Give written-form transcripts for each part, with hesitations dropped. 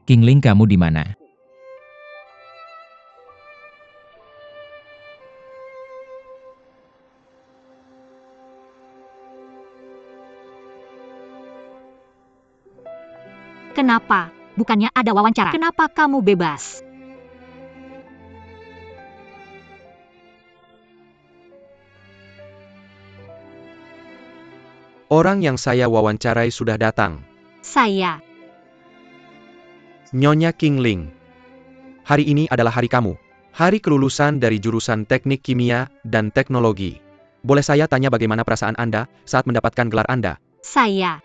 Qingling, kamu di mana? Kenapa? Bukannya ada wawancara? Kenapa kamu bebas? Orang yang saya wawancarai sudah datang. Saya. Nyonya Qingling. Hari ini adalah hari kamu. Hari kelulusan dari jurusan Teknik Kimia dan Teknologi. Boleh saya tanya bagaimana perasaan Anda saat mendapatkan gelar Anda? Saya.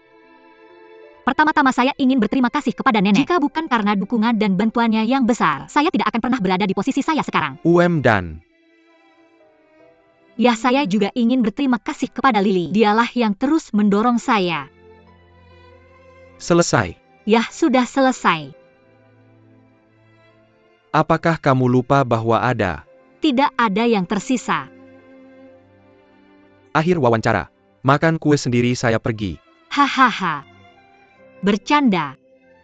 Pertama-tama saya ingin berterima kasih kepada nenek. Jika bukan karena dukungan dan bantuannya yang besar, saya tidak akan pernah berada di posisi saya sekarang. Dan Ya, saya juga ingin berterima kasih kepada Lily. Dialah yang terus mendorong saya. selesai. Ya, sudah selesai. Apakah kamu lupa bahwa ada Tidak ada yang tersisa. akhir wawancara? Makan kue sendiri, saya pergi. Hahaha. Bercanda.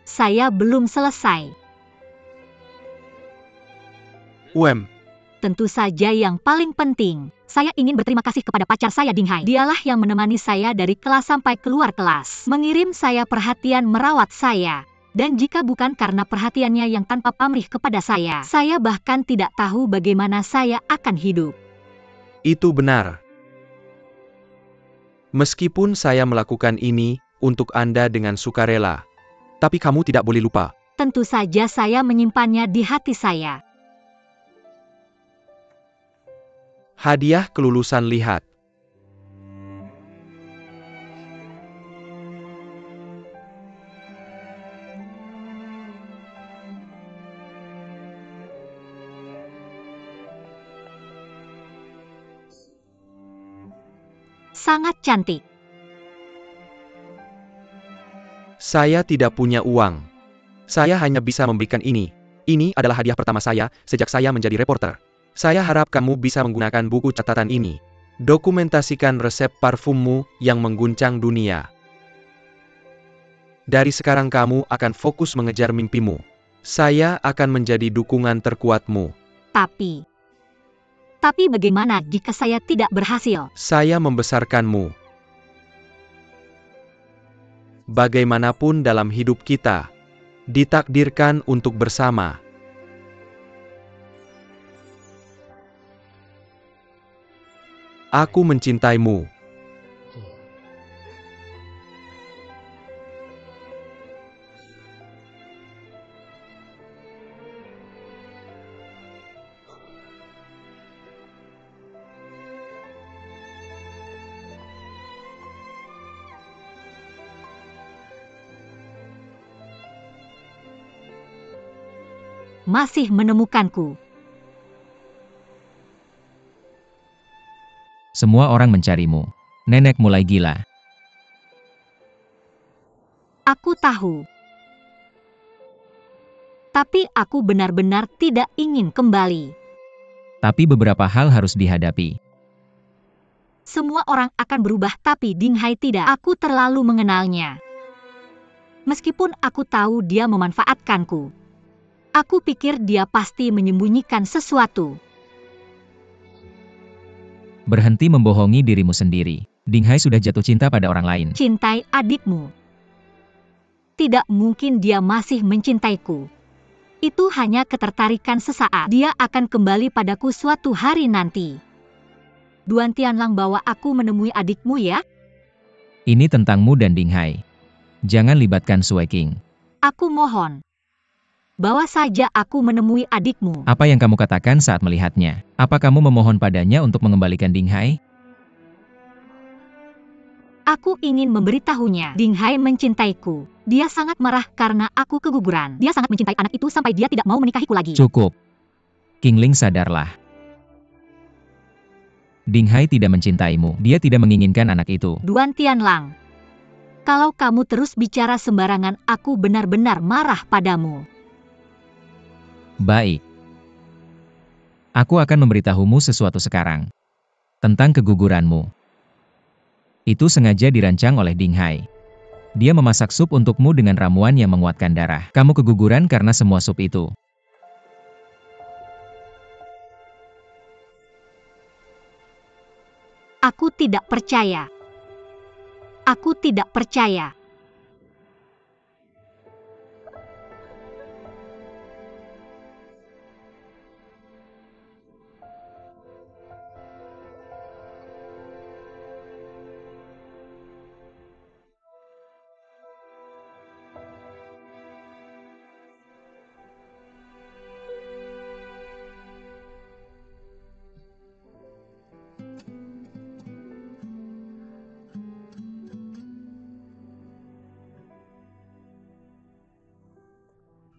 Saya belum selesai. Tentu saja yang paling penting, saya ingin berterima kasih kepada pacar saya Dinghai. Dialah yang menemani saya dari kelas sampai keluar kelas. Mengirim saya perhatian, merawat saya. Dan jika bukan karena perhatiannya yang tanpa pamrih kepada saya bahkan tidak tahu bagaimana saya akan hidup. Itu benar. Meskipun saya melakukan ini untuk Anda dengan sukarela, tapi kamu tidak boleh lupa. Tentu saja saya menyimpannya di hati saya. Hadiah kelulusan, lihat. Sangat cantik. Saya tidak punya uang. Saya hanya bisa memberikan ini. Ini adalah hadiah pertama saya sejak saya menjadi reporter. Saya harap kamu bisa menggunakan buku catatan ini. Dokumentasikan resep parfummu yang mengguncang dunia. Dari sekarang kamu akan fokus mengejar mimpimu. Saya akan menjadi dukungan terkuatmu. Tapi bagaimana jika saya tidak berhasil? Saya membesarkanmu. Bagaimanapun dalam hidup kita, ditakdirkan untuk bersama. Aku mencintaimu. Masih menemukanku. Semua orang mencarimu. Nenek mulai gila. Aku tahu. Tapi aku benar-benar tidak ingin kembali. Tapi beberapa hal harus dihadapi. Semua orang akan berubah, tapi Dinghai tidak. Aku terlalu mengenalnya. Meskipun aku tahu dia memanfaatkanku. Aku pikir dia pasti menyembunyikan sesuatu. Berhenti membohongi dirimu sendiri. Dinghai sudah jatuh cinta pada orang lain. Cintai adikmu. Tidak mungkin dia masih mencintaiku. Itu hanya ketertarikan sesaat. Dia akan kembali padaku suatu hari nanti. Duan Tianlang, bawa aku menemui adikmu ya. Ini tentangmu dan Dinghai. Jangan libatkan Sui Qing. Aku mohon. Bawa saja aku menemui adikmu. Apa yang kamu katakan saat melihatnya? Apa kamu memohon padanya untuk mengembalikan Dinghai? Aku ingin memberitahunya, Dinghai mencintaiku. Dia sangat marah karena aku keguguran. Dia sangat mencintai anak itu sampai dia tidak mau menikahiku lagi. Cukup. Qingling, sadarlah. Dinghai tidak mencintaimu. Dia tidak menginginkan anak itu. Duan Tianlang. Kalau kamu terus bicara sembarangan, aku benar-benar marah padamu. Baik. Aku akan memberitahumu sesuatu sekarang. Tentang keguguranmu. Itu sengaja dirancang oleh Dinghai. Dia memasak sup untukmu dengan ramuan yang menguatkan darah. Kamu keguguran karena semua sup itu. Aku tidak percaya. Aku tidak percaya.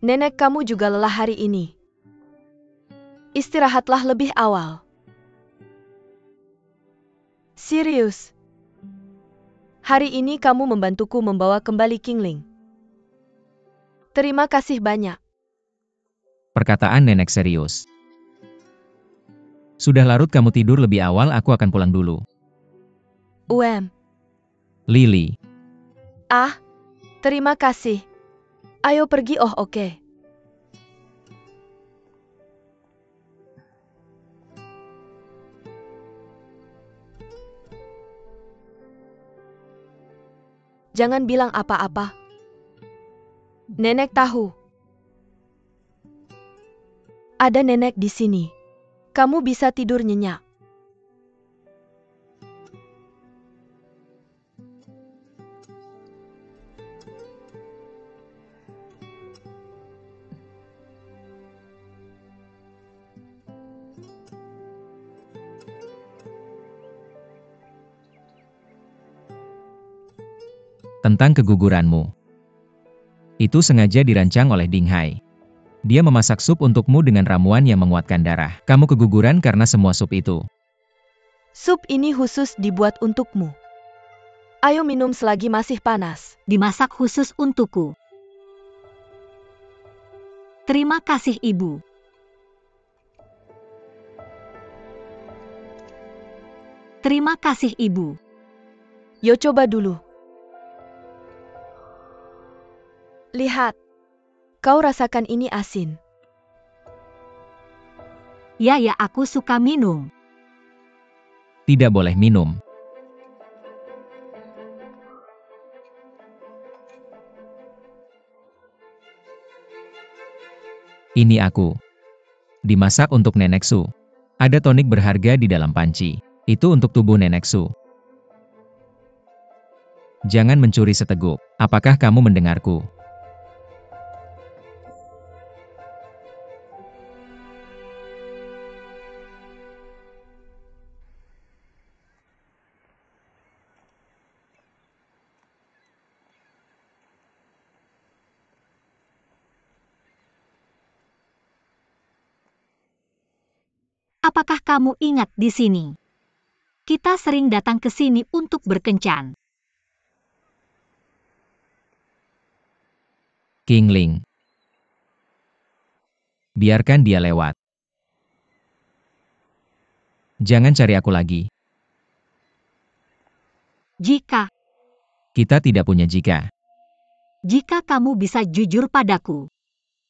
Nenek kamu juga lelah hari ini. Istirahatlah lebih awal. Sirius. Hari ini kamu membantuku membawa kembali Qingling. Terima kasih banyak. Perkataan nenek serius. Sudah larut kamu tidur lebih awal, aku akan pulang dulu. Lily. Ah, terima kasih. Ayo pergi, oh oke. Jangan bilang apa-apa. Nenek tahu. Ada nenek di sini. Kamu bisa tidur nyenyak. Tentang keguguranmu. Itu sengaja dirancang oleh Ding Hai. Dia memasak sup untukmu dengan ramuan yang menguatkan darah. Kamu keguguran karena semua sup itu. Sup ini khusus dibuat untukmu. Ayo minum selagi masih panas. Dimasak khusus untukku. Terima kasih, Ibu. Terima kasih, Ibu. Yo coba dulu. Lihat. Kau rasakan ini asin. Ya, aku suka minum. Tidak boleh minum. Ini aku. Dimasak untuk Nenek Su. Ada tonik berharga di dalam panci. Itu untuk tubuh Nenek Su. Jangan mencuri seteguk. Apakah kamu mendengarku? Apakah kamu ingat di sini? Kita sering datang ke sini untuk berkencan. Qingling. Biarkan dia lewat. Jangan cari aku lagi. Jika Kita tidak punya jika. kamu bisa jujur padaku,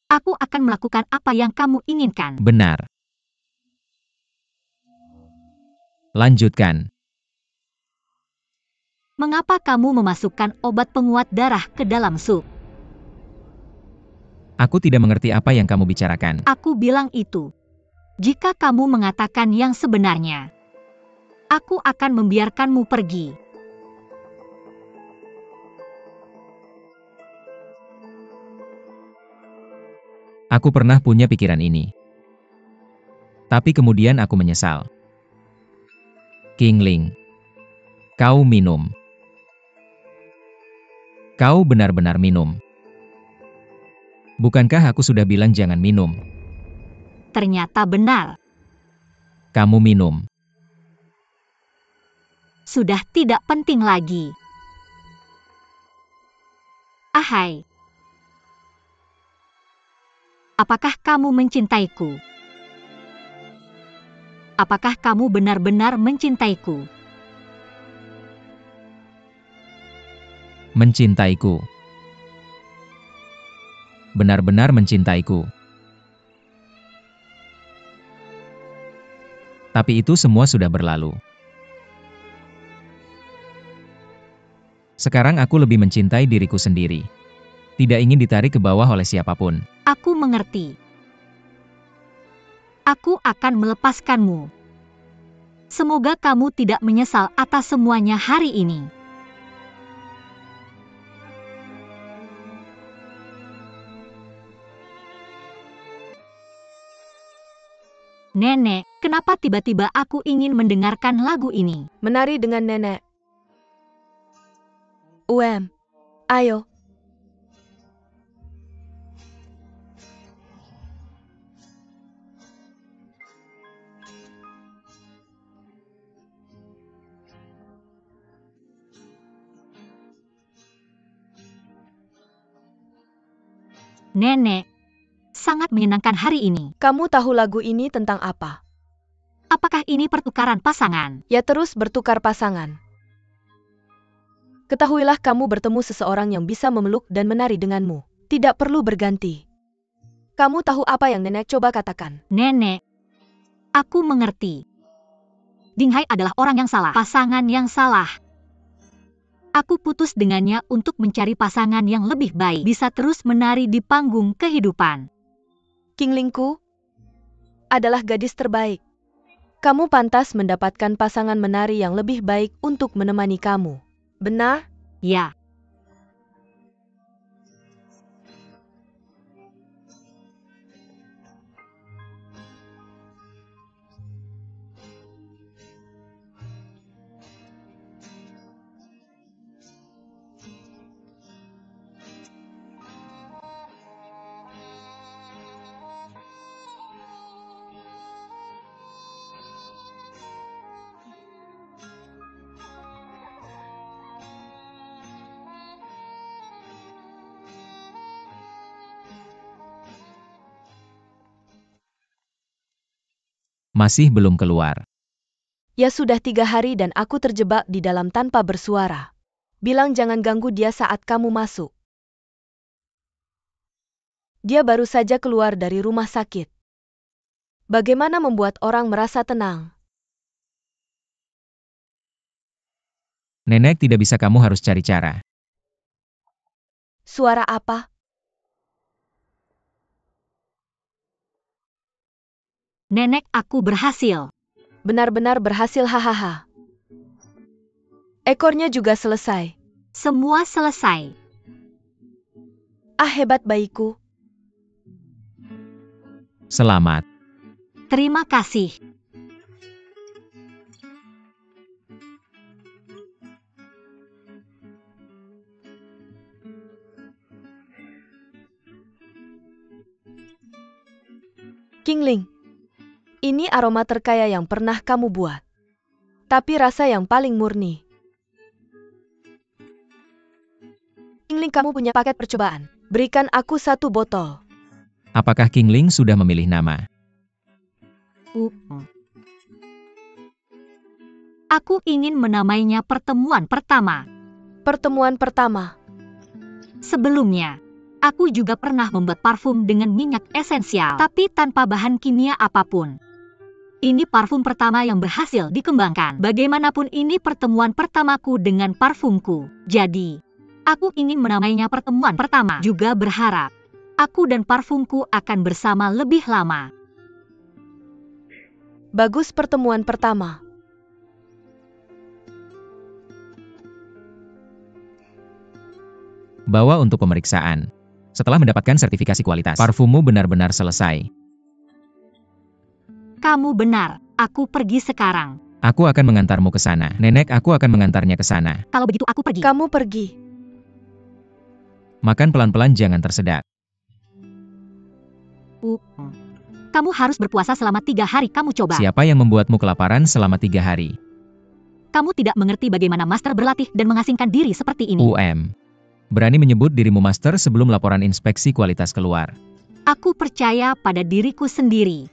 aku akan melakukan apa yang kamu inginkan. Benar. Lanjutkan. Mengapa kamu memasukkan obat penguat darah ke dalam sup? Aku tidak mengerti apa yang kamu bicarakan. Aku bilang itu. Jika kamu mengatakan yang sebenarnya, aku akan membiarkanmu pergi. Aku pernah punya pikiran ini. Tapi kemudian aku menyesal. Qingling. Kau minum. Kau benar-benar minum. Bukankah aku sudah bilang jangan minum? Ternyata benar. Kamu minum. Sudah tidak penting lagi. Ahai. Apakah kamu mencintaiku? Apakah kamu benar-benar mencintaiku? Mencintaiku. Benar-benar mencintaiku. Tapi itu semua sudah berlalu. Sekarang aku lebih mencintai diriku sendiri. Tidak ingin ditarik ke bawah oleh siapapun. Aku mengerti. Aku akan melepaskanmu. Semoga kamu tidak menyesal atas semuanya hari ini. Nenek, kenapa tiba-tiba aku ingin mendengarkan lagu ini? Menari dengan nenek. Ayo. Nenek, sangat menyenangkan hari ini. Kamu tahu lagu ini tentang apa? Apakah ini pertukaran pasangan? Ya, terus bertukar pasangan. Ketahuilah kamu bertemu seseorang yang bisa memeluk dan menari denganmu. Tidak perlu berganti. Kamu tahu apa yang nenek coba katakan? Nenek, aku mengerti. Dinghai adalah orang yang salah, pasangan yang salah. Aku putus dengannya untuk mencari pasangan yang lebih baik, bisa terus menari di panggung kehidupan. Kinglingku adalah gadis terbaik. Kamu pantas mendapatkan pasangan menari yang lebih baik untuk menemani kamu. Benar? Ya. Masih belum keluar. Ya, sudah 3 hari dan aku terjebak di dalam tanpa bersuara. Bilang jangan ganggu dia saat kamu masuk. Dia baru saja keluar dari rumah sakit. Bagaimana membuat orang merasa tenang? Nenek, tidak bisa, kamu harus cari cara. Suara apa? Nenek, aku berhasil. Benar-benar berhasil, hahaha. Ekornya juga selesai. Semua selesai. Ah, hebat bayiku. Selamat. Terima kasih. Kingling, ini aroma terkaya yang pernah kamu buat. Tapi rasa yang paling murni. Kingling, kamu punya paket percobaan. Berikan aku 1 botol. Apakah Kingling sudah memilih nama? Aku ingin menamainya pertemuan pertama. Pertemuan pertama. Sebelumnya, aku juga pernah membuat parfum dengan minyak esensial, tapi tanpa bahan kimia apapun. Ini parfum pertama yang berhasil dikembangkan. Bagaimanapun ini pertemuan pertamaku dengan parfumku. Jadi, aku ingin menamainya pertemuan pertama. Juga berharap, aku dan parfumku akan bersama lebih lama. Bagus, pertemuan pertama. Bawa untuk pemeriksaan. Setelah mendapatkan sertifikasi kualitas, parfummu benar-benar selesai. Kamu benar, aku pergi sekarang. Aku akan mengantarmu ke sana. Nenek, aku akan mengantarnya ke sana. Kalau begitu aku pergi. Kamu pergi. Makan pelan-pelan, jangan tersedak. Kamu harus berpuasa selama 3 hari, kamu coba. Siapa yang membuatmu kelaparan selama 3 hari? Kamu tidak mengerti bagaimana master berlatih dan mengasingkan diri seperti ini. Berani menyebut dirimu master sebelum laporan inspeksi kualitas keluar. Aku percaya pada diriku sendiri.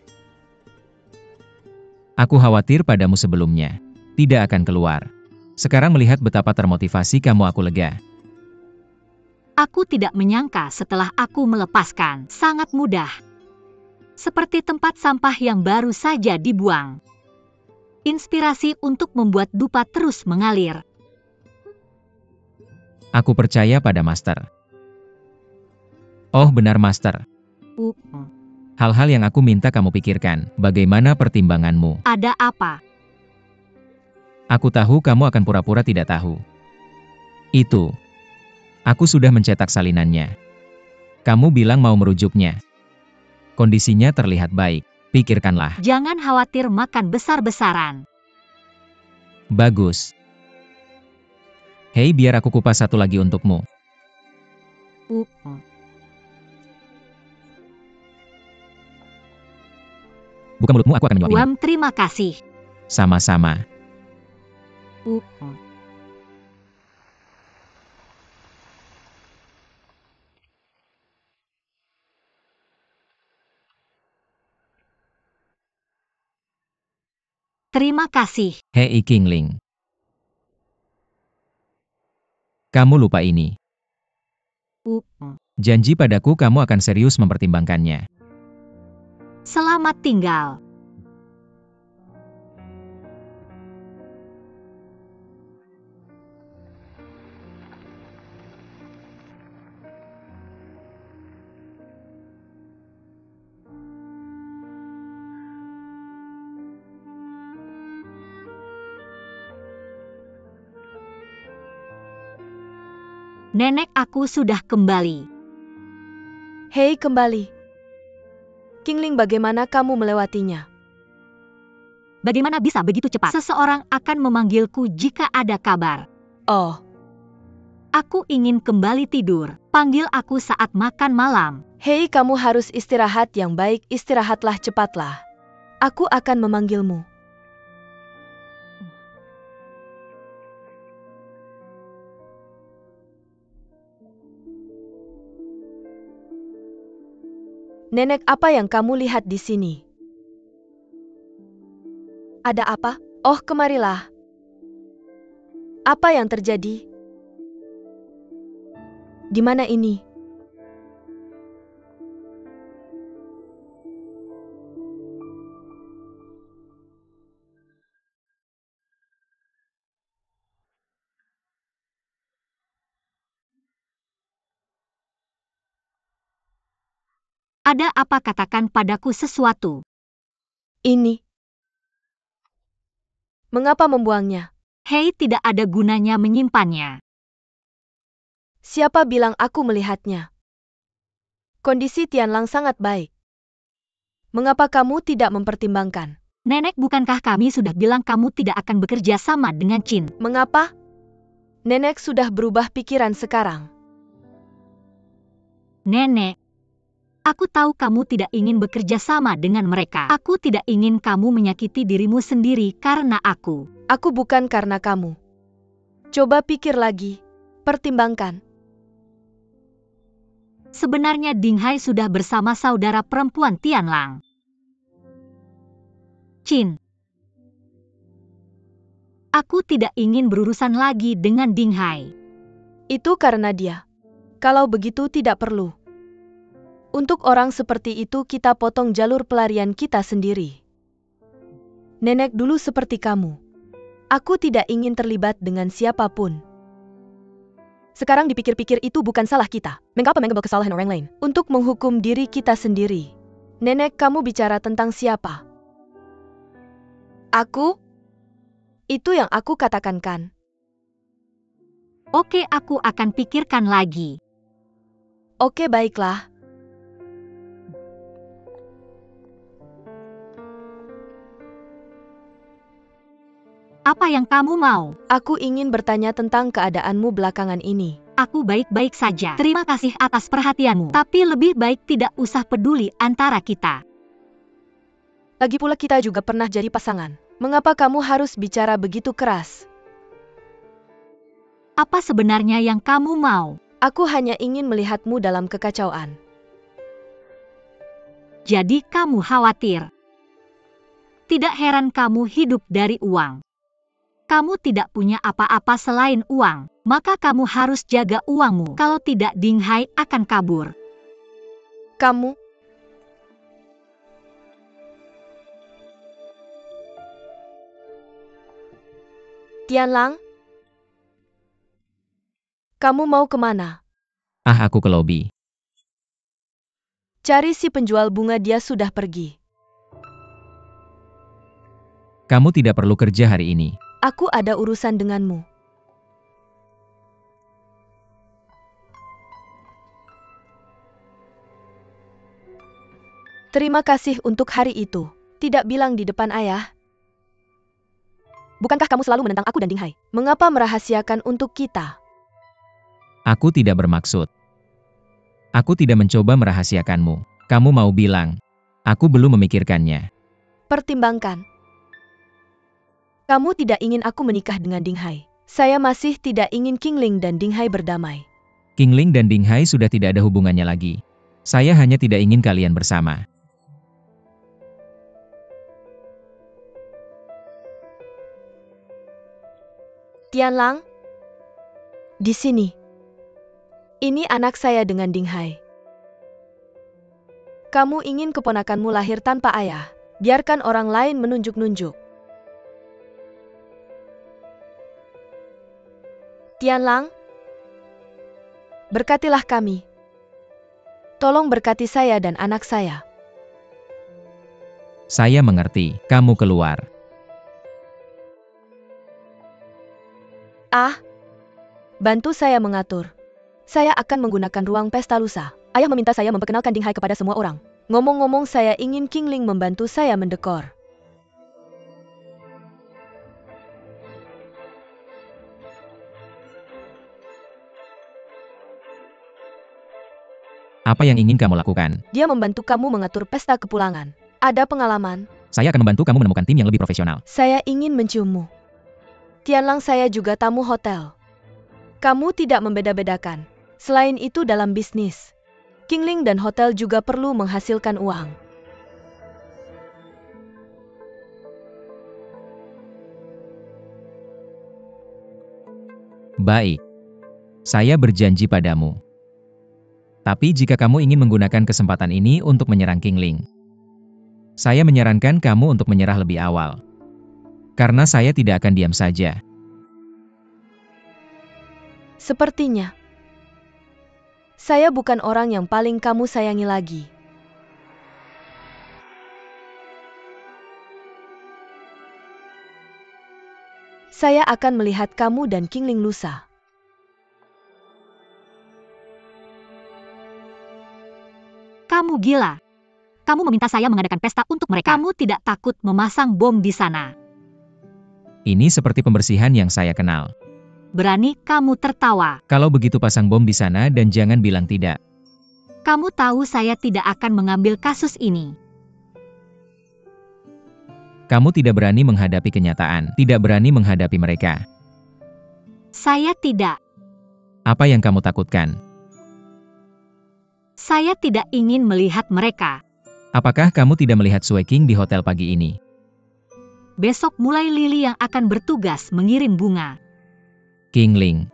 Aku khawatir padamu sebelumnya. Tidak akan keluar. Sekarang melihat betapa termotivasi kamu, aku lega. Aku tidak menyangka setelah aku melepaskan. Sangat mudah. Seperti tempat sampah yang baru saja dibuang. Inspirasi untuk membuat dupa terus mengalir. Aku percaya pada Master. Oh benar Master. Hal-hal yang aku minta kamu pikirkan. Bagaimana pertimbanganmu? Ada apa? Aku tahu kamu akan pura-pura tidak tahu. Itu. Aku sudah mencetak salinannya. Kamu bilang mau merujuknya. Kondisinya terlihat baik. Pikirkanlah. Jangan khawatir makan besar-besaran. Bagus. Hei, biar aku kupas satu lagi untukmu. Buka mulutmu, aku akan menyuapimu. Terima kasih. Sama-sama. Terima kasih. Hei Kingling. Kamu lupa ini. Janji padaku kamu akan serius mempertimbangkannya. Selamat tinggal. Nenek aku sudah kembali. Hei, kembali. Kingling, bagaimana kamu melewatinya? Bagaimana bisa begitu cepat? Seseorang akan memanggilku jika ada kabar. Oh, Aku ingin kembali tidur. Panggil aku saat makan malam. hei, kamu harus istirahat yang baik. Istirahatlah cepatlah. Aku akan memanggilmu. Nenek, apa yang kamu lihat di sini? Ada apa? Oh, kemarilah. Apa yang terjadi? Di mana ini? Ada apa, katakan padaku sesuatu. Ini. Mengapa membuangnya? Hei, tidak ada gunanya menyimpannya. Siapa bilang aku melihatnya? Kondisi Tianlang sangat baik. Mengapa kamu tidak mempertimbangkan? Nenek, bukankah kami sudah bilang kamu tidak akan bekerja sama dengan Chin? Mengapa? Nenek sudah berubah pikiran sekarang. Nenek, aku tahu kamu tidak ingin bekerja sama dengan mereka. Aku tidak ingin kamu menyakiti dirimu sendiri karena aku. Aku bukan karena kamu. Coba pikir lagi. Pertimbangkan. Sebenarnya Ding Hai sudah bersama saudara perempuan Tianlang. Chin. Aku tidak ingin berurusan lagi dengan Ding Hai. Itu karena dia. Kalau begitu tidak perlu. Untuk orang seperti itu kita potong jalur pelarian kita sendiri. Nenek dulu seperti kamu. Aku tidak ingin terlibat dengan siapapun. Sekarang dipikir-pikir itu bukan salah kita. Mengapa mengambil kesalahan orang lain? Untuk menghukum diri kita sendiri. Nenek, kamu bicara tentang siapa? Aku? Itu yang aku katakan kan? Oke, aku akan pikirkan lagi. Oke, baiklah. Apa yang kamu mau? Aku ingin bertanya tentang keadaanmu belakangan ini. Aku baik-baik saja. Terima kasih atas perhatianmu. Tapi lebih baik tidak usah peduli antara kita. Lagi pula kita juga pernah jadi pasangan. Mengapa kamu harus bicara begitu keras? Apa sebenarnya yang kamu mau? Aku hanya ingin melihatmu dalam kekacauan. Jadi kamu khawatir. Tidak heran kamu hidup dari uang. Kamu tidak punya apa-apa selain uang, maka kamu harus jaga uangmu. Kalau tidak, Ding Hai akan kabur. Kamu... Tianlang? Kamu mau kemana? Aku ke lobi. Cari si penjual bunga, dia sudah pergi. Kamu tidak perlu kerja hari ini. Aku ada urusan denganmu. Terima kasih untuk hari itu. Tidak bilang di depan ayah. Bukankah kamu selalu menentang aku dan Ding Hai? Mengapa merahasiakan untuk kita? Aku tidak bermaksud. Aku tidak mencoba merahasiakanmu. Kamu mau bilang. Aku belum memikirkannya. Pertimbangkan. Kamu tidak ingin aku menikah dengan Ding Hai. Saya masih tidak ingin Qingling dan Ding Hai berdamai. Qingling dan Ding Hai sudah tidak ada hubungannya lagi. Saya hanya tidak ingin kalian bersama. Tianlang? Di sini. Ini anak saya dengan Ding Hai. Kamu ingin keponakanmu lahir tanpa ayah. Biarkan orang lain menunjuk-nunjuk. Tianlang, berkatilah kami. Tolong berkati saya dan anak saya. Saya mengerti. Kamu keluar. Bantu saya mengatur. Saya akan menggunakan ruang pesta lusa. Ayah meminta saya memperkenalkan Ding Hai kepada semua orang. Ngomong-ngomong, saya ingin Qingling membantu saya mendekor. Apa yang ingin kamu lakukan? Dia membantu kamu mengatur pesta kepulangan. Ada pengalaman. Saya akan membantu kamu menemukan tim yang lebih profesional. Saya ingin menciummu. Tianlang, saya juga tamu hotel. Kamu tidak membeda-bedakan. Selain itu, dalam bisnis, Qingling dan hotel juga perlu menghasilkan uang. Baik. Saya berjanji padamu. Tapi jika kamu ingin menggunakan kesempatan ini untuk menyerang Qingling, saya menyarankan kamu untuk menyerah lebih awal. Karena saya tidak akan diam saja. Sepertinya, saya bukan orang yang paling kamu sayangi lagi. Saya akan melihat kamu dan Qingling lusa. Kamu gila. Kamu meminta saya mengadakan pesta untuk mereka. Kamu tidak takut memasang bom di sana. Ini seperti pembersihan yang saya kenal. Berani kamu tertawa. Kalau begitu pasang bom di sana dan jangan bilang tidak. Kamu tahu saya tidak akan mengambil kasus ini. Kamu tidak berani menghadapi kenyataan, tidak berani menghadapi mereka. Saya tidak. Apa yang kamu takutkan? Saya tidak ingin melihat mereka. Apakah kamu tidak melihat Sue King di hotel pagi ini? Besok mulai Lily yang akan bertugas mengirim bunga. Qingling,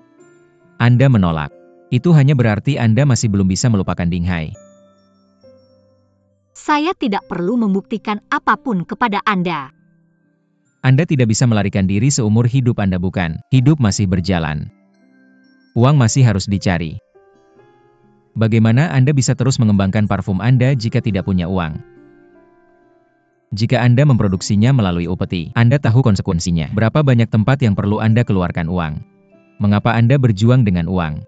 Anda menolak. Itu hanya berarti Anda masih belum bisa melupakan Ding Hai. Saya tidak perlu membuktikan apapun kepada Anda. Anda tidak bisa melarikan diri seumur hidup Anda, bukan? Hidup masih berjalan. Uang masih harus dicari. Bagaimana Anda bisa terus mengembangkan parfum Anda jika tidak punya uang? Jika Anda memproduksinya melalui upeti, Anda tahu konsekuensinya. Berapa banyak tempat yang perlu Anda keluarkan uang? Mengapa Anda berjuang dengan uang?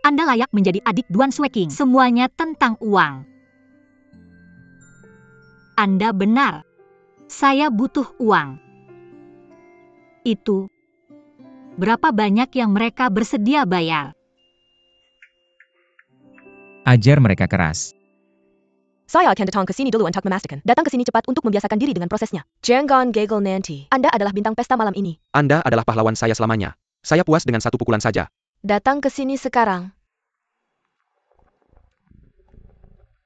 Anda layak menjadi adik Duan Sue King. Semuanya tentang uang. Anda benar. Saya butuh uang. Itu berapa banyak yang mereka bersedia bayar? Ajar mereka keras. Saya akan datang ke sini dulu untuk memastikan. Datang ke sini cepat untuk membiasakan diri dengan prosesnya. Jangan gagal nanti. Anda adalah bintang pesta malam ini. Anda adalah pahlawan saya selamanya. Saya puas dengan satu pukulan saja. Datang ke sini sekarang.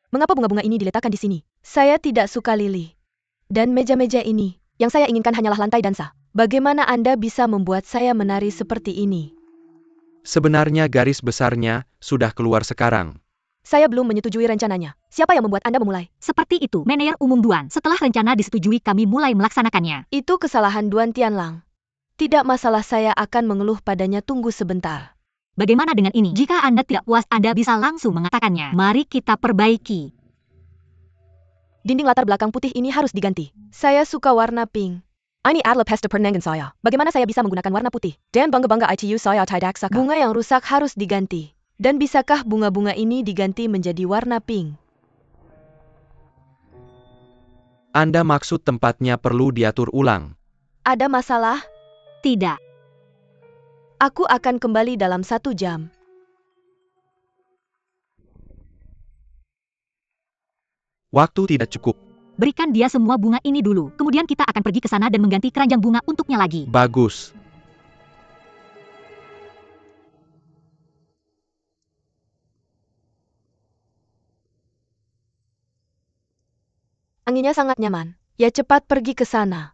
Mengapa bunga-bunga ini diletakkan di sini? Saya tidak suka lili. Dan meja-meja ini. Yang saya inginkan hanyalah lantai dansa. Bagaimana Anda bisa membuat saya menari seperti ini? Sebenarnya garis besarnya sudah keluar sekarang. Saya belum menyetujui rencananya. Siapa yang membuat Anda memulai? Seperti itu, Manajer Umum Duan. Setelah rencana disetujui kami mulai melaksanakannya. Itu kesalahan Duan Tianlang. Tidak masalah, saya akan mengeluh padanya, tunggu sebentar. Bagaimana dengan ini? Jika Anda tidak puas, Anda bisa langsung mengatakannya. Mari kita perbaiki. Dinding latar belakang putih ini harus diganti. Saya suka warna pink. Ini adalah pesta pernikahan saya. Bagaimana saya bisa menggunakan warna putih? Dan bangga-bangga itu saya tidak suka. Bunga yang rusak harus diganti. Dan bisakah bunga-bunga ini diganti menjadi warna pink? Anda maksud tempatnya perlu diatur ulang? Ada masalah? Tidak. Aku akan kembali dalam 1 jam. Waktu tidak cukup. Berikan dia semua bunga ini dulu. Kemudian kita akan pergi ke sana dan mengganti keranjang bunga untuknya lagi. Bagus. Anginnya sangat nyaman. Ya, cepat pergi ke sana.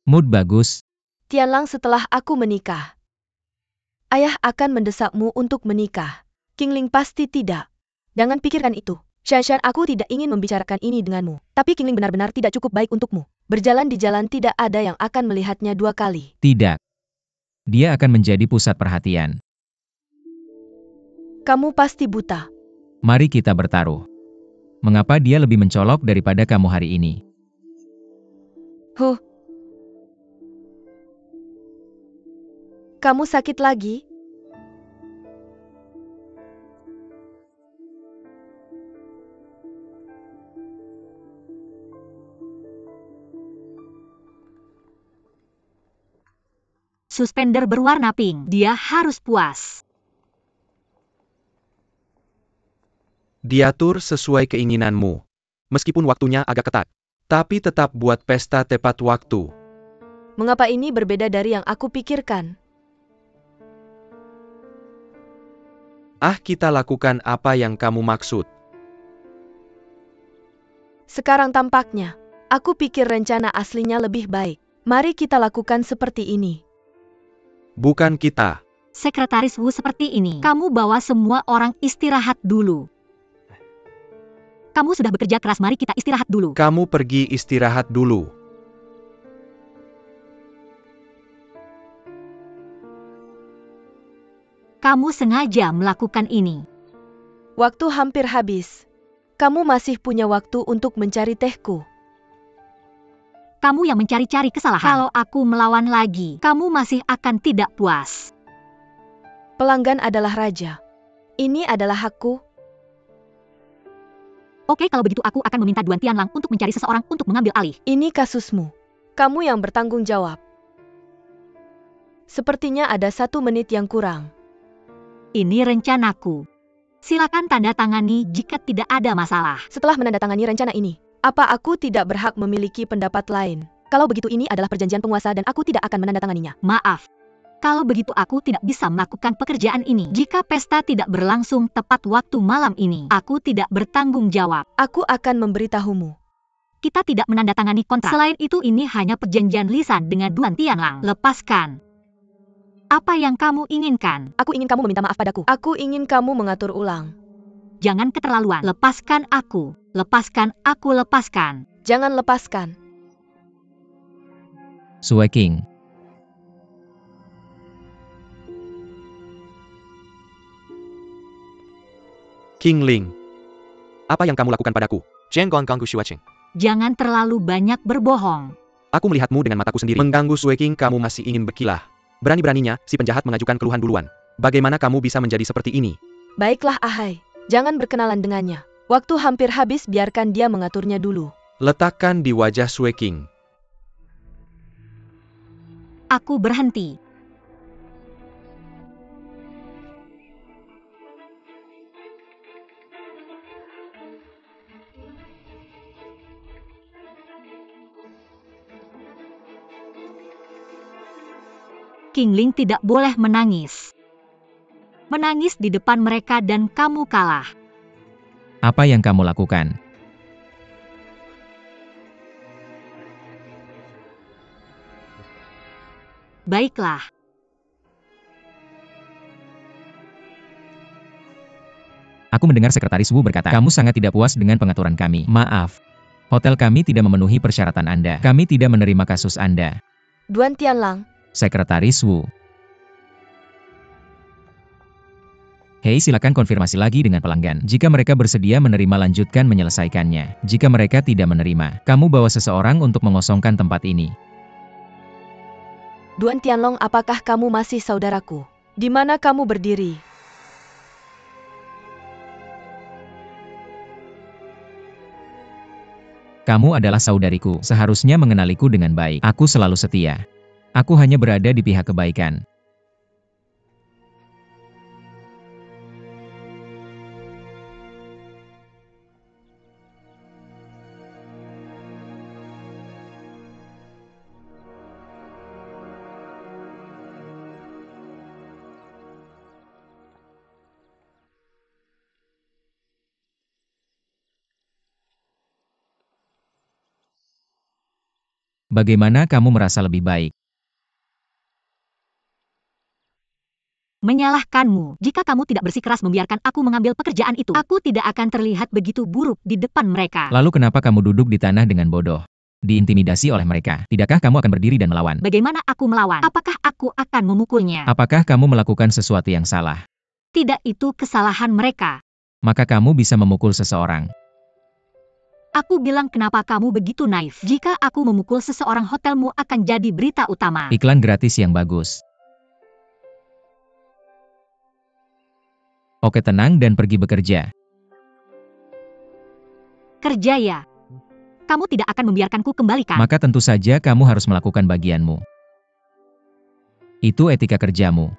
Mood bagus. Tianlang, setelah aku menikah, ayah akan mendesakmu untuk menikah. Qingling pasti tidak. Jangan pikirkan itu. Shanshan, aku tidak ingin membicarakan ini denganmu. Tapi Qingling benar-benar tidak cukup baik untukmu. Berjalan di jalan tidak ada yang akan melihatnya 2 kali. Tidak. Dia akan menjadi pusat perhatian. Kamu pasti buta. Mari kita bertaruh. Mengapa dia lebih mencolok daripada kamu hari ini? Huh. Kamu sakit lagi? Suspender berwarna pink. Dia harus puas. Diatur sesuai keinginanmu. Meskipun waktunya agak ketat. Tapi tetap buat pesta tepat waktu. Mengapa ini berbeda dari yang aku pikirkan? Kita lakukan apa yang kamu maksud. Sekarang tampaknya, aku pikir rencana aslinya lebih baik. Mari kita lakukan seperti ini. Bukan kita. Sekretaris Wu seperti ini. Kamu bawa semua orang istirahat dulu. Kamu sudah bekerja keras, mari kita istirahat dulu. Kamu pergi istirahat dulu. Kamu sengaja melakukan ini. Waktu hampir habis. Kamu masih punya waktu untuk mencari tehku. Kamu yang mencari-cari kesalahan. Kalau aku melawan lagi, kamu masih akan tidak puas. Pelanggan adalah raja. Ini adalah hakku. Oke, kalau begitu aku akan meminta Duan Tianlang untuk mencari seseorang untuk mengambil alih. Ini kasusmu. Kamu yang bertanggung jawab. Sepertinya ada 1 menit yang kurang. Ini rencanaku. Silakan tanda tangani jika tidak ada masalah. Setelah menandatangani rencana ini, apa aku tidak berhak memiliki pendapat lain? Kalau begitu, ini adalah perjanjian penguasa dan aku tidak akan menandatanganinya. Maaf. Kalau begitu aku tidak bisa melakukan pekerjaan ini. Jika pesta tidak berlangsung tepat waktu malam ini, aku tidak bertanggung jawab. Aku akan memberitahumu. Kita tidak menandatangani kontrak. Selain itu, ini hanya perjanjian lisan dengan Duan Tianlang. Lepaskan. Apa yang kamu inginkan? Aku ingin kamu meminta maaf padaku. Aku ingin kamu mengatur ulang. Jangan keterlaluan. Lepaskan aku. Lepaskan aku, lepaskan. Jangan lepaskan. Sue King. Qingling. Apa yang kamu lakukan padaku? Jangan ganggu Sue King. Jangan terlalu banyak berbohong. Aku melihatmu dengan mataku sendiri. Mengganggu Sue King, kamu masih ingin berkilah. Berani-beraninya, si penjahat mengajukan keluhan duluan. Bagaimana kamu bisa menjadi seperti ini? Baiklah, Ahai. Jangan berkenalan dengannya. Waktu hampir habis, biarkan dia mengaturnya dulu. Letakkan di wajah Sue King. Aku berhenti. Qingling tidak boleh menangis. Menangis di depan mereka dan kamu kalah. Apa yang kamu lakukan? Baiklah. Aku mendengar Sekretaris Wu berkata, kamu sangat tidak puas dengan pengaturan kami. Maaf. Hotel kami tidak memenuhi persyaratan Anda. Kami tidak menerima kasus Anda. Duan Tianlang, Sekretaris Wu. Hei, silakan konfirmasi lagi dengan pelanggan. Jika mereka bersedia menerima, lanjutkan menyelesaikannya. Jika mereka tidak menerima, kamu bawa seseorang untuk mengosongkan tempat ini. Duan Tianlong, apakah kamu masih saudaraku? Di mana kamu berdiri? Kamu adalah saudariku, seharusnya mengenaliku dengan baik. Aku selalu setia. Aku hanya berada di pihak kebaikan. Bagaimana kamu merasa lebih baik? Menyalahkanmu. Jika kamu tidak bersikeras membiarkan aku mengambil pekerjaan itu, aku tidak akan terlihat begitu buruk di depan mereka. Lalu kenapa kamu duduk di tanah dengan bodoh? Diintimidasi oleh mereka. Tidakkah kamu akan berdiri dan melawan? Bagaimana aku melawan? Apakah aku akan memukulnya? Apakah kamu melakukan sesuatu yang salah? Tidak, itu kesalahan mereka. Maka kamu bisa memukul seseorang. Aku bilang, kenapa kamu begitu naif? Jika aku memukul seseorang, hotelmu akan jadi berita utama. Iklan gratis yang bagus. Oke, tenang dan pergi bekerja. Kerja ya? Kamu tidak akan membiarkanku kembali, kan? Maka tentu saja kamu harus melakukan bagianmu. Itu etika kerjamu.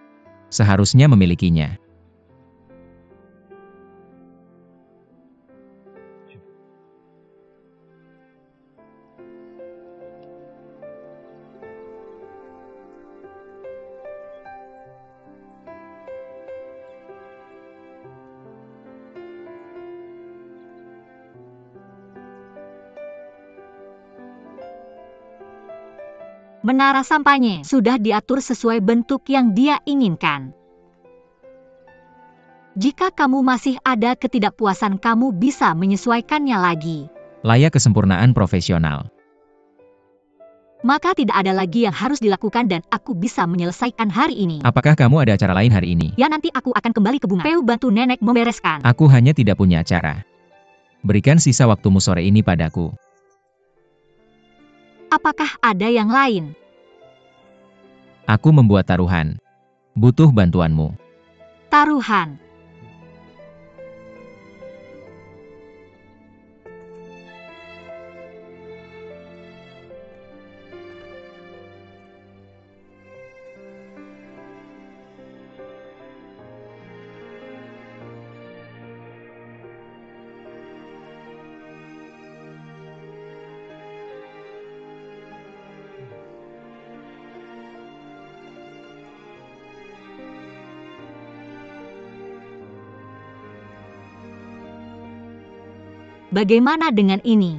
Seharusnya memilikinya. Menara sampahnya sudah diatur sesuai bentuk yang dia inginkan. Jika kamu masih ada ketidakpuasan, kamu bisa menyesuaikannya lagi. Layak kesempurnaan profesional. Maka tidak ada lagi yang harus dilakukan dan aku bisa menyelesaikan hari ini. Apakah kamu ada acara lain hari ini? Ya, nanti aku akan kembali ke bunga. Peu, bantu nenek membereskan. Aku hanya tidak punya acara. Berikan sisa waktumu sore ini padaku. Apakah ada yang lain? Aku membuat taruhan. Butuh bantuanmu. Taruhan. Bagaimana dengan ini?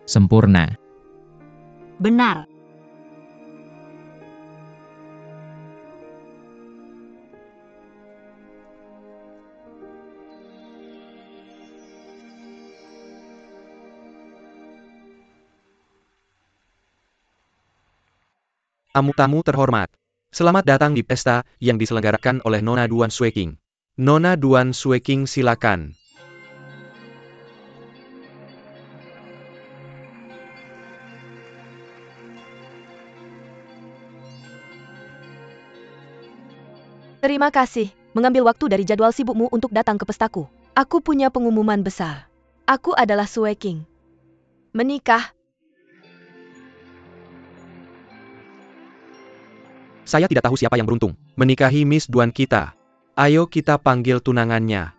Sempurna. Benar. Tamu-tamu terhormat. Selamat datang di pesta yang diselenggarakan oleh Nona Duan Sue King. Nona Duan Sue King, silakan. Terima kasih, mengambil waktu dari jadwal sibukmu untuk datang ke pestaku. Aku punya pengumuman besar. Aku adalah Sue King. Menikah. Saya tidak tahu siapa yang beruntung menikahi Miss Duan kita. Ayo kita panggil tunangannya.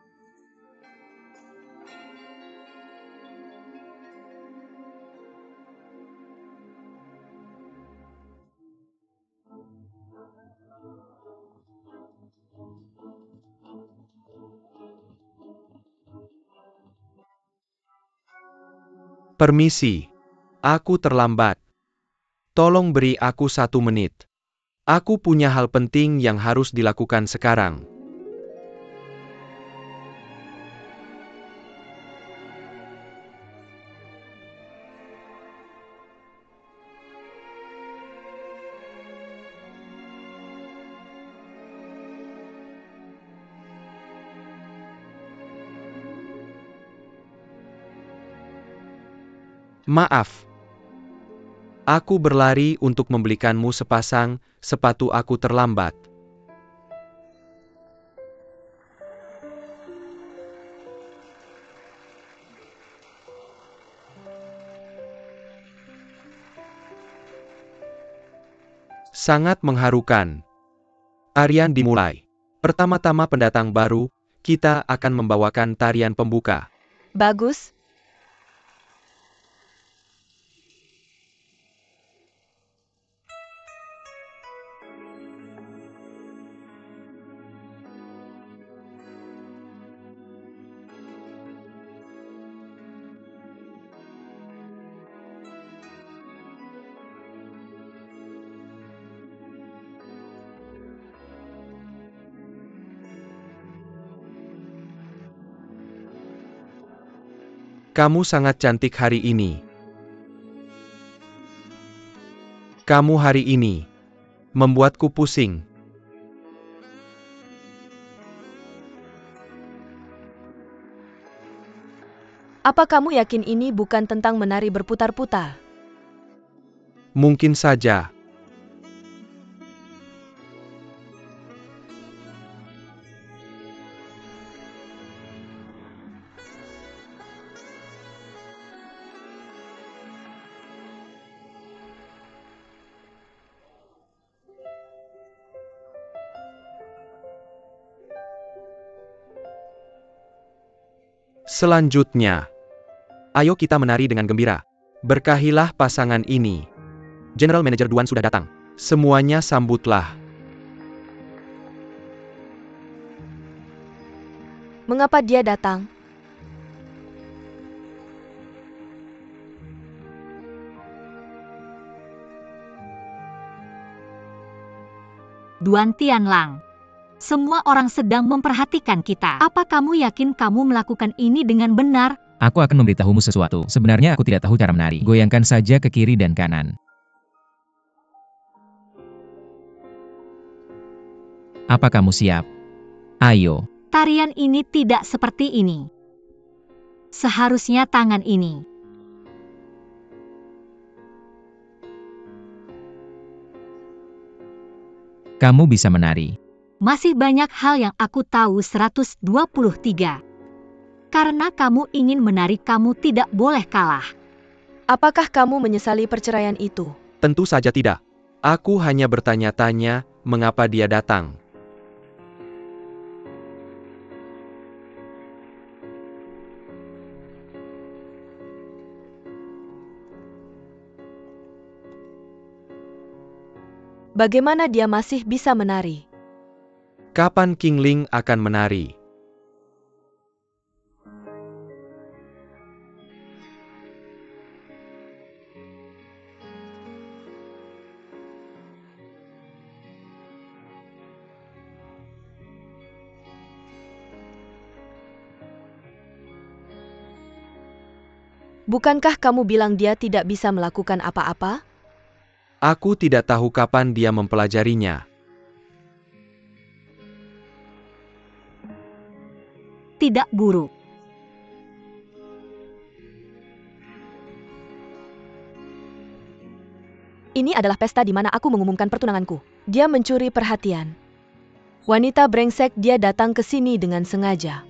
Permisi, aku terlambat. Tolong beri aku 1 menit. Aku punya hal penting yang harus dilakukan sekarang. Maaf. Aku berlari untuk membelikanmu sepasang sepatu. Aku terlambat. Sangat mengharukan. Tarian dimulai. Pertama-tama pendatang baru, kita akan membawakan tarian pembuka. Bagus. Kamu sangat cantik hari ini. Kamu hari ini membuatku pusing. Apa kamu yakin ini bukan tentang menari berputar-putar? Mungkin saja. Selanjutnya, ayo kita menari dengan gembira. Berkahilah pasangan ini. General Manager Duan sudah datang. Semuanya sambutlah. Mengapa dia datang? Duan Tianlang. Semua orang sedang memperhatikan kita. Apa kamu yakin kamu melakukan ini dengan benar? Aku akan memberitahumu sesuatu. Sebenarnya aku tidak tahu cara menari. Goyangkan saja ke kiri dan kanan. Apa kamu siap? Ayo. Tarian ini tidak seperti ini. Seharusnya tangan ini. Kamu bisa menari. Masih banyak hal yang aku tahu. 123. Karena kamu ingin menari, kamu tidak boleh kalah. Apakah kamu menyesali perceraian itu? Tentu saja tidak. Aku hanya bertanya-tanya mengapa dia datang. Bagaimana dia masih bisa menari? Kapan King Ling akan menari? Bukankah kamu bilang dia tidak bisa melakukan apa-apa? Aku tidak tahu kapan dia mempelajarinya. Tidak, Guru. Ini adalah pesta di mana aku mengumumkan pertunanganku. Dia mencuri perhatian. Wanita brengsek, dia datang ke sini dengan sengaja.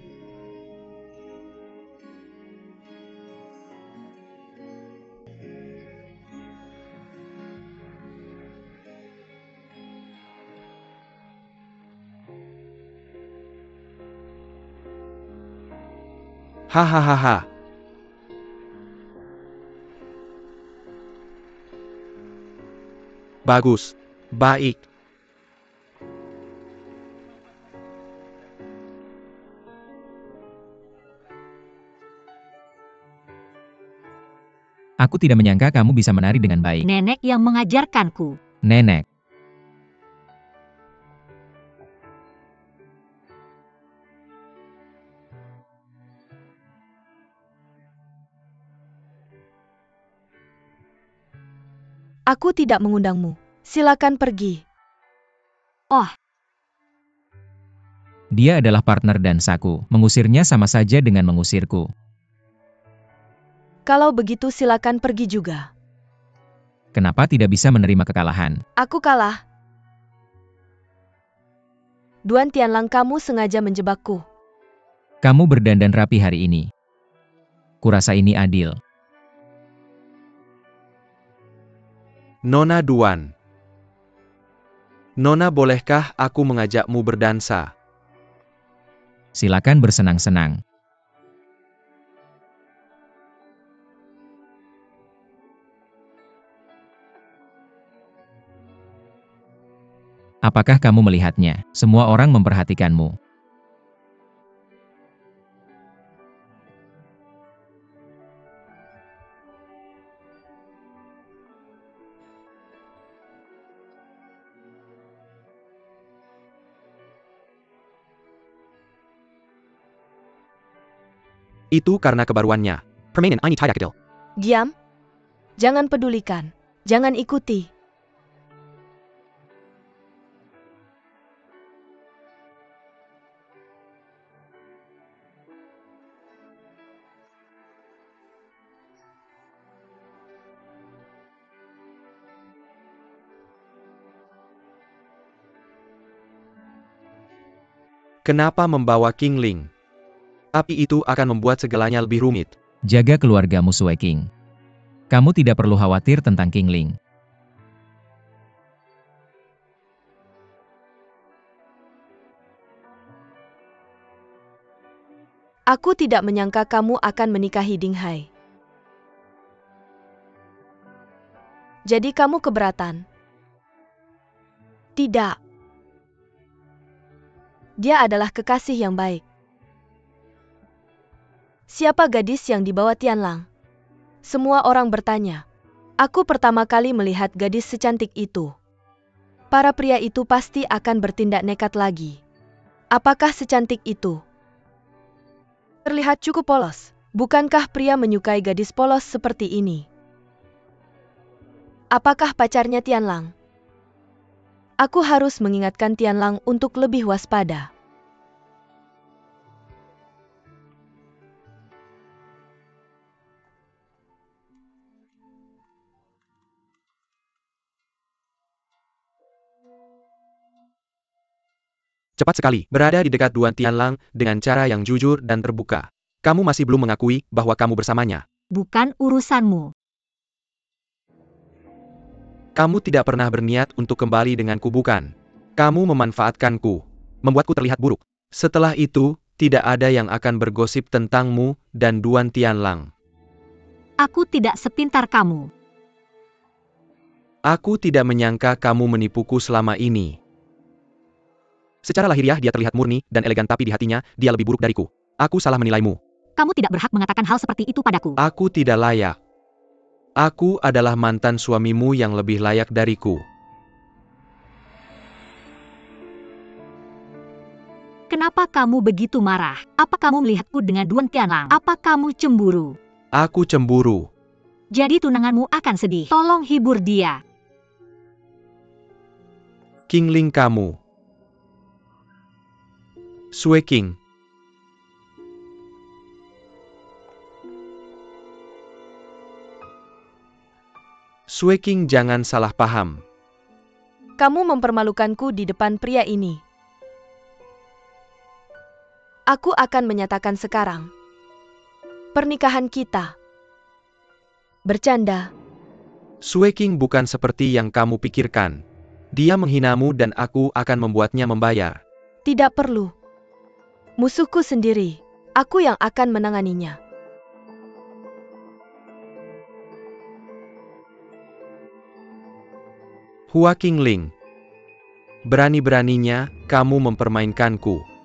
Hahaha. Bagus. Baik. Aku tidak menyangka kamu bisa menari dengan baik. Nenek yang mengajarkanku. Nenek. Aku tidak mengundangmu. Silakan pergi. Oh, Dia adalah partner dansaku. Mengusirnya sama saja dengan mengusirku. Kalau begitu silakan pergi juga. Kenapa tidak bisa menerima kekalahan? Aku kalah. Duan Tianlang, kamu sengaja menjebakku. Kamu berdandan rapi hari ini. Kurasa ini adil. Nona Duan. Nona, bolehkah aku mengajakmu berdansa? Silakan bersenang-senang. Apakah kamu melihatnya? Semua orang memperhatikanmu. Itu karena kebaruannya. Permainan ini tidak kecil. Diam. Jangan pedulikan. Jangan ikuti. Kenapa membawa King Ling? Api itu akan membuat segalanya lebih rumit. Jaga keluargamu, Sue King. Kamu tidak perlu khawatir tentang King Ling. Aku tidak menyangka kamu akan menikahi Ding Hai. Jadi kamu keberatan? Tidak. Dia adalah kekasih yang baik. Siapa gadis yang dibawa Tianlang? Semua orang bertanya. Aku pertama kali melihat gadis secantik itu. Para pria itu pasti akan bertindak nekat lagi. Apakah secantik itu? Terlihat cukup polos. Bukankah pria menyukai gadis polos seperti ini? Apakah pacarnya Tianlang? Aku harus mengingatkan Tianlang untuk lebih waspada. Cepat sekali, berada di dekat Duan Tianlang dengan cara yang jujur dan terbuka. Kamu masih belum mengakui bahwa kamu bersamanya. bukan urusanmu. Kamu tidak pernah berniat untuk kembali denganku, bukan? Kamu memanfaatkanku, membuatku terlihat buruk. Setelah itu, tidak ada yang akan bergosip tentangmu dan Duan Tianlang. Aku tidak sepintar kamu. Aku tidak menyangka kamu menipuku selama ini. Secara lahiriah dia terlihat murni dan elegan, tapi di hatinya, dia lebih buruk dariku. Aku salah menilaimu. Kamu tidak berhak mengatakan hal seperti itu padaku. Aku tidak layak. Aku adalah mantan suamimu yang lebih layak dariku. Kenapa kamu begitu marah? Apa kamu melihatku dengan Duan Tianlang? Apa kamu cemburu? Aku cemburu. Jadi tunanganmu akan sedih. Tolong hibur dia. King Ling kamu. Sue King. Sue King, jangan salah paham. Kamu mempermalukanku di depan pria ini. Aku akan menyatakan sekarang. Pernikahan kita. Bercanda. Sueking bukan seperti yang kamu pikirkan. Dia menghinamu dan aku akan membuatnya membayar. Tidak perlu. Musuhku sendiri. Aku yang akan menanganinya. Hua Qingling. Berani-beraninya, kamu mempermainkanku.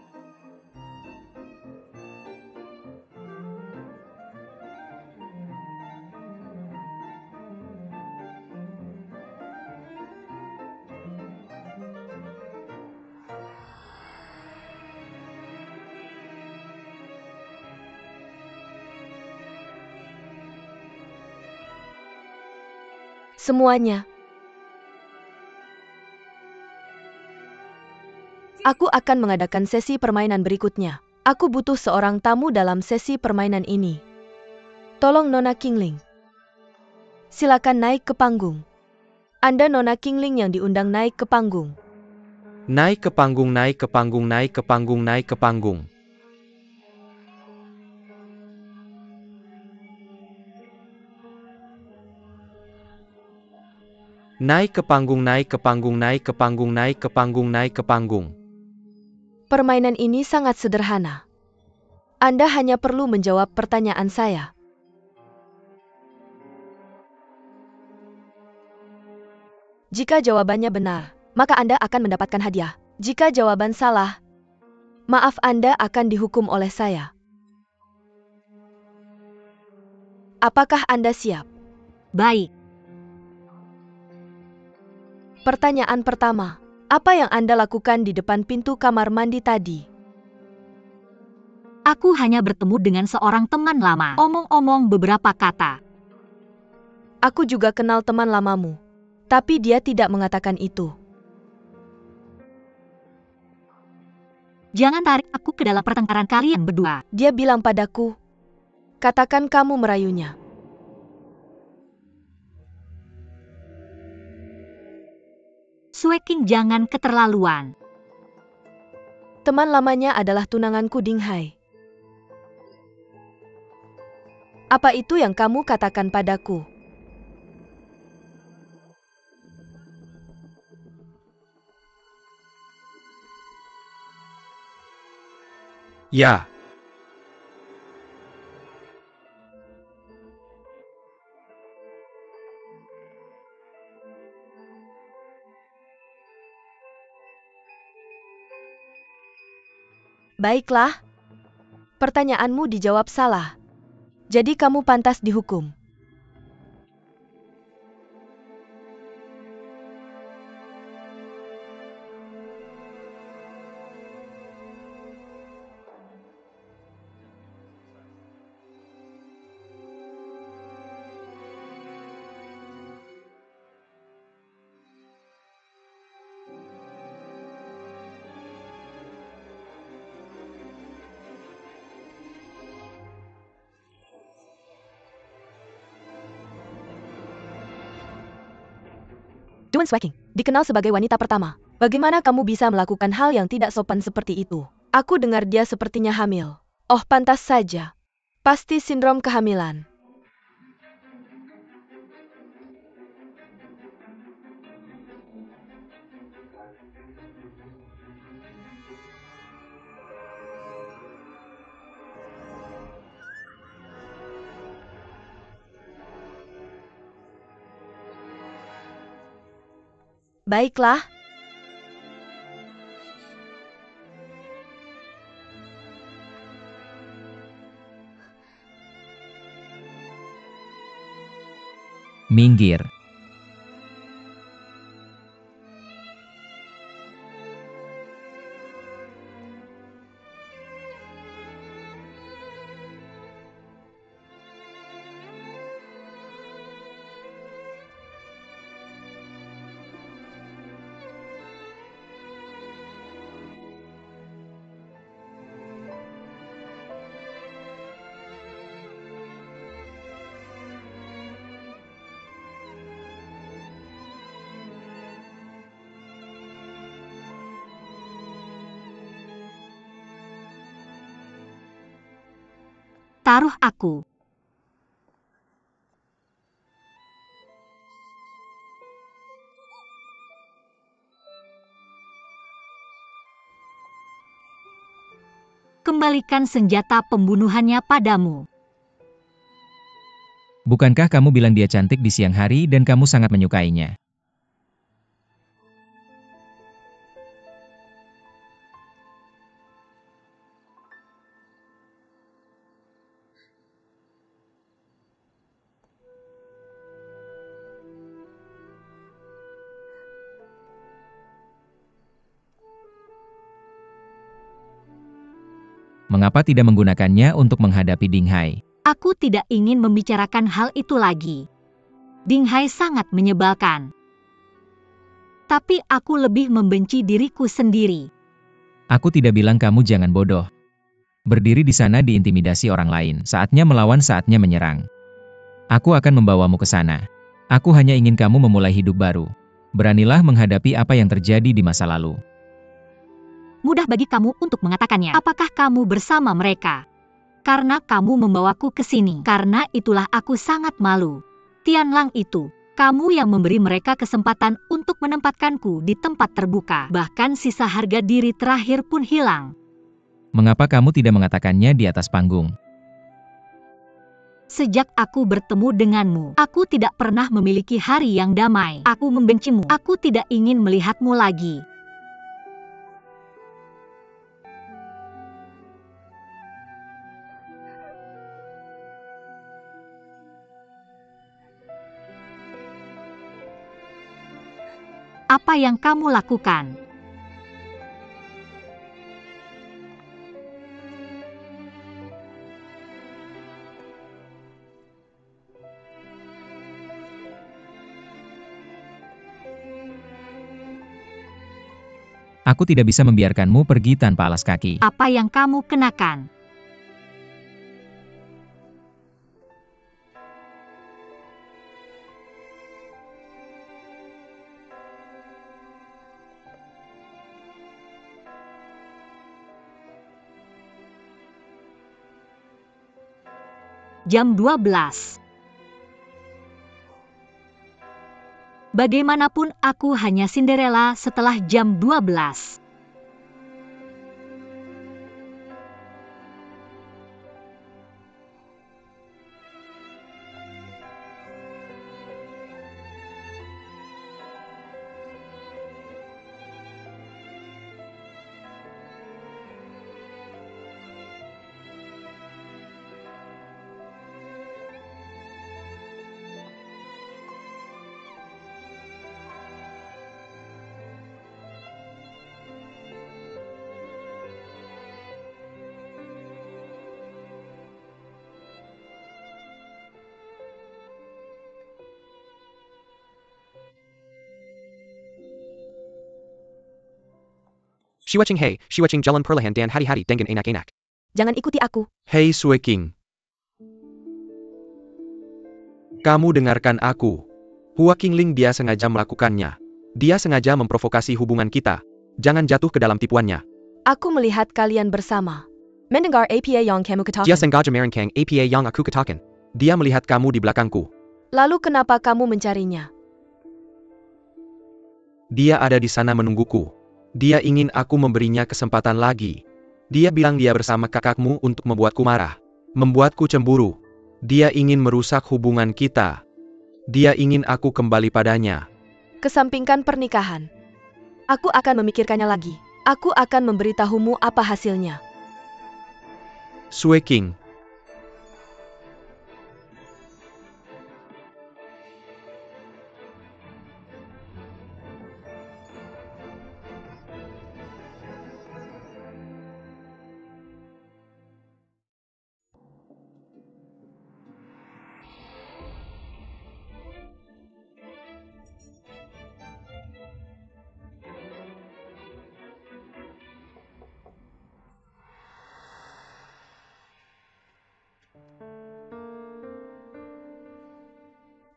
Semuanya. Aku akan mengadakan sesi permainan berikutnya. Aku butuh seorang tamu dalam sesi permainan ini. Tolong Nona Qingling. Silakan naik ke panggung. Anda Nona Qingling yang diundang naik ke panggung. Naik ke panggung, naik ke panggung, naik ke panggung, naik ke panggung. Naik ke panggung, naik ke panggung, naik ke panggung, naik ke panggung, naik ke panggung. Permainan ini sangat sederhana. Anda hanya perlu menjawab pertanyaan saya. Jika jawabannya benar, maka Anda akan mendapatkan hadiah. Jika jawaban salah, maaf Anda akan dihukum oleh saya. Apakah Anda siap? Baik. Pertanyaan pertama. Apa yang Anda lakukan di depan pintu kamar mandi tadi? Aku hanya bertemu dengan seorang teman lama. Omong-omong beberapa kata. Aku juga kenal teman lamamu. Tapi dia tidak mengatakan itu. Jangan tarik aku ke dalam pertengkaran kalian berdua. Dia bilang padaku, katakan kamu merayunya. Sueking jangan keterlaluan. Teman lamanya adalah tunanganku Dinghai. Apa itu yang kamu katakan padaku? Ya. Baiklah. Pertanyaanmu dijawab salah. Jadi kamu pantas dihukum. Duen Sueking, dikenal sebagai wanita pertama. Bagaimana kamu bisa melakukan hal yang tidak sopan seperti itu? Aku dengar dia sepertinya hamil. Oh, pantas saja. Pasti sindrom kehamilan. Baiklah. Minggir. taruh aku. Kembalikan senjata pembunuhannya padamu. Bukankah kamu bilang dia cantik di siang hari dan kamu sangat menyukainya? Mengapa tidak menggunakannya untuk menghadapi Ding Hai? Aku tidak ingin membicarakan hal itu lagi. Ding Hai sangat menyebalkan. Tapi aku lebih membenci diriku sendiri. Aku tidak bilang kamu jangan bodoh. Berdiri di sana diintimidasi orang lain, saatnya melawan, saatnya menyerang. Aku akan membawamu ke sana. Aku hanya ingin kamu memulai hidup baru. Beranilah menghadapi apa yang terjadi di masa lalu. Mudah bagi kamu untuk mengatakannya. Apakah kamu bersama mereka? Karena kamu membawaku ke sini. Karena itulah aku sangat malu. Tianlang itu, kamu yang memberi mereka kesempatan untuk menempatkanku di tempat terbuka. Bahkan sisa harga diri terakhir pun hilang. Mengapa kamu tidak mengatakannya di atas panggung? Sejak aku bertemu denganmu, aku tidak pernah memiliki hari yang damai. Aku membencimu. Aku tidak ingin melihatmu lagi. Apa yang kamu lakukan? Aku tidak bisa membiarkanmu pergi tanpa alas kaki. Apa yang kamu kenakan? Jam 12. Bagaimanapun aku hanya Cinderella setelah jam 12. Shiweching Hei, Shiweching Jalan Perlahan dan Hati-hati dengan enak-enak. Jangan ikuti aku. Hei Sue King. Kamu dengarkan aku. Hua Qingling dia sengaja melakukannya. Dia sengaja memprovokasi hubungan kita. Jangan jatuh ke dalam tipuannya. Aku melihat kalian bersama. Mendengar apa yang kamu Dia katakan. sengaja merancang apa yang aku katakan. Dia melihat kamu di belakangku. Lalu kenapa kamu mencarinya? Dia ada di sana menungguku. Dia ingin aku memberinya kesempatan lagi. Dia bilang dia bersama kakakmu untuk membuatku marah. Membuatku cemburu. Dia ingin merusak hubungan kita. Dia ingin aku kembali padanya. Kesampingkan pernikahan. Aku akan memikirkannya lagi. Aku akan memberitahumu apa hasilnya. Sue King.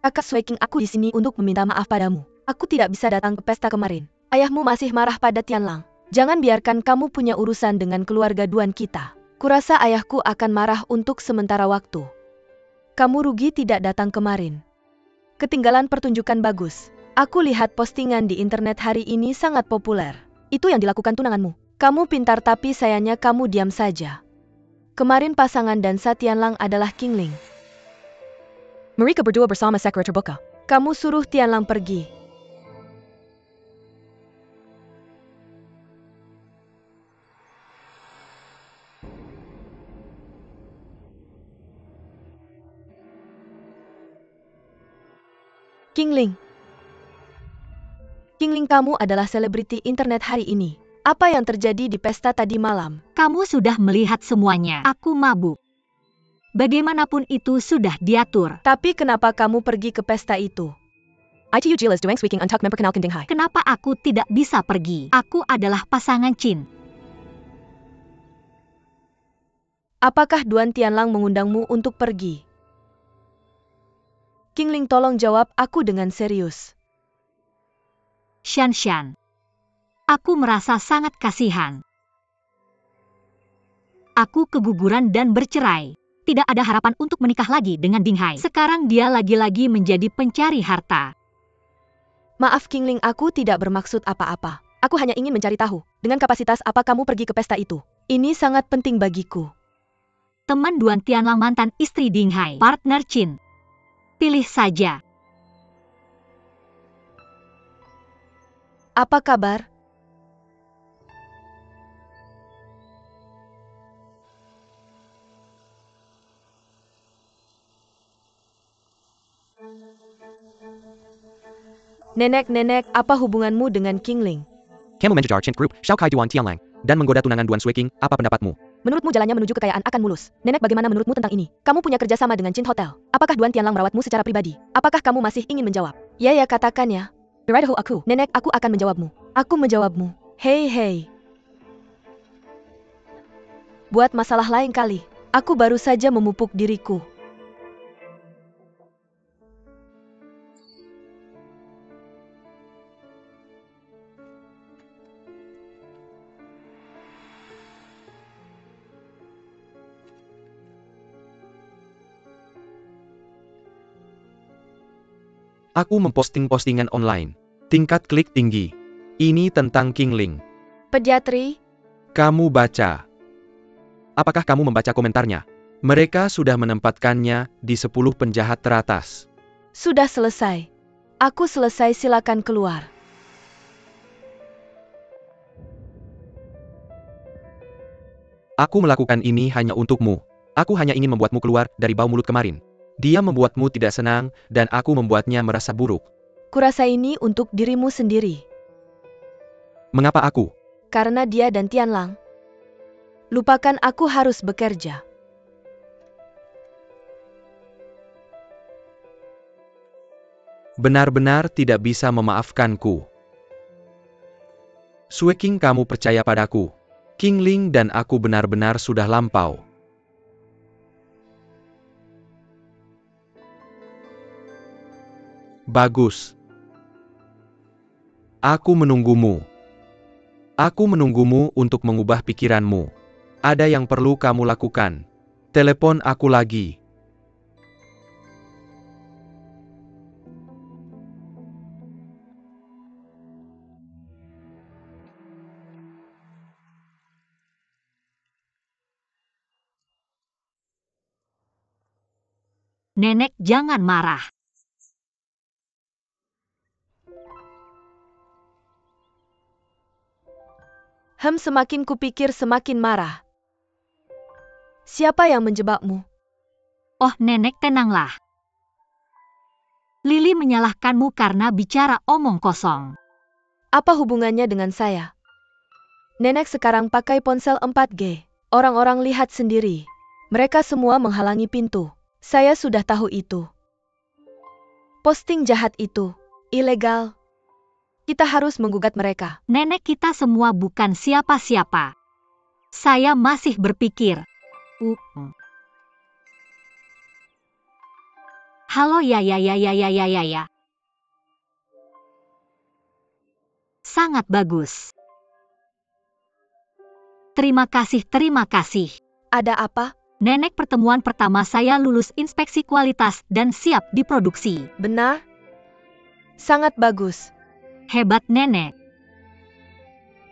Kakak Sweking, aku di sini untuk meminta maaf padamu. Aku tidak bisa datang ke pesta kemarin. Ayahmu masih marah pada Tianlang. Jangan biarkan kamu punya urusan dengan keluarga Duan kita. Kurasa ayahku akan marah untuk sementara waktu. Kamu rugi tidak datang kemarin. Ketinggalan pertunjukan bagus. Aku lihat postingan di internet hari ini sangat populer. Itu yang dilakukan tunanganmu. Kamu pintar tapi sayangnya kamu diam saja. Kemarin pasangan Dansa Tianlang adalah Qingling. Mereka berdua bersama sekre terbuka. Kamu suruh Tianlang pergi. Qingling. Qingling, kamu adalah selebriti internet hari ini. Apa yang terjadi di pesta tadi malam? Kamu sudah melihat semuanya. Aku mabuk. Bagaimanapun itu sudah diatur. Tapi kenapa kamu pergi ke pesta itu? ITU Jilas Duang Speaking Untuck Member Kenal Kending Hai. Kenapa aku tidak bisa pergi? Aku adalah pasangan Chin. Apakah Duan Tianlang mengundangmu untuk pergi? Qingling, tolong jawab aku dengan serius. Shan. Aku merasa sangat kasihan. Aku keguguran dan bercerai. Tidak ada harapan untuk menikah lagi dengan Ding Hai. Sekarang dia lagi-lagi menjadi pencari harta. Maaf Qingling, aku tidak bermaksud apa-apa. Aku hanya ingin mencari tahu, dengan kapasitas apa kamu pergi ke pesta itu. Ini sangat penting bagiku. Teman Duan Tianlang mantan istri Ding Hai, partner Chin. Pilih saja. Apa kabar? Nenek, apa hubunganmu dengan Qingling? Kamu mengejar Chin Group, Xiao Kai Duan Tianlang, dan menggoda tunangan Duan Suiking, apa pendapatmu? Menurutmu jalannya menuju kekayaan akan mulus. Nenek, bagaimana menurutmu tentang ini? Kamu punya kerjasama dengan Chin Hotel. Apakah Duan Tianlang merawatmu secara pribadi? Apakah kamu masih ingin menjawab? Ya, katakan ya. Beritahu aku. Nenek, aku akan menjawabmu. Aku menjawabmu. Hei. Buat masalah lain kali. Aku baru saja memupuk diriku. Aku memposting postingan online. Tingkat klik tinggi. Ini tentang Qingling. Pediatri? Kamu baca. Apakah kamu membaca komentarnya? Mereka sudah menempatkannya di 10 penjahat teratas. Sudah selesai. Aku selesai, silakan keluar. Aku melakukan ini hanya untukmu. Aku hanya ingin membuatmu keluar dari bau mulut kemarin. Dia membuatmu tidak senang, dan aku membuatnya merasa buruk. Kurasa ini untuk dirimu sendiri. Mengapa aku? Karena dia dan Tianlang. Lupakan, aku harus bekerja. Benar-benar tidak bisa memaafkanku. Suiking, kamu percaya padaku. Qingling dan aku benar-benar sudah lampau. Bagus. Aku menunggumu. Aku menunggumu untuk mengubah pikiranmu. Ada yang perlu kamu lakukan. Telepon aku lagi. Nenek, jangan marah. Semakin kupikir semakin marah. Siapa yang menjebakmu? Oh, Nenek, tenanglah. Lili menyalahkanmu karena bicara omong kosong. Apa hubungannya dengan saya? Nenek sekarang pakai ponsel 4G. Orang-orang lihat sendiri. Mereka semua menghalangi pintu. Saya sudah tahu itu. Posting jahat itu ilegal. Kita harus menggugat mereka. Nenek, kita semua bukan siapa-siapa. Saya masih berpikir. Halo ya. Sangat bagus. Terima kasih. Ada apa? Nenek, pertemuan pertama saya lulus inspeksi kualitas dan siap diproduksi. Benar? Sangat bagus. Hebat Nenek.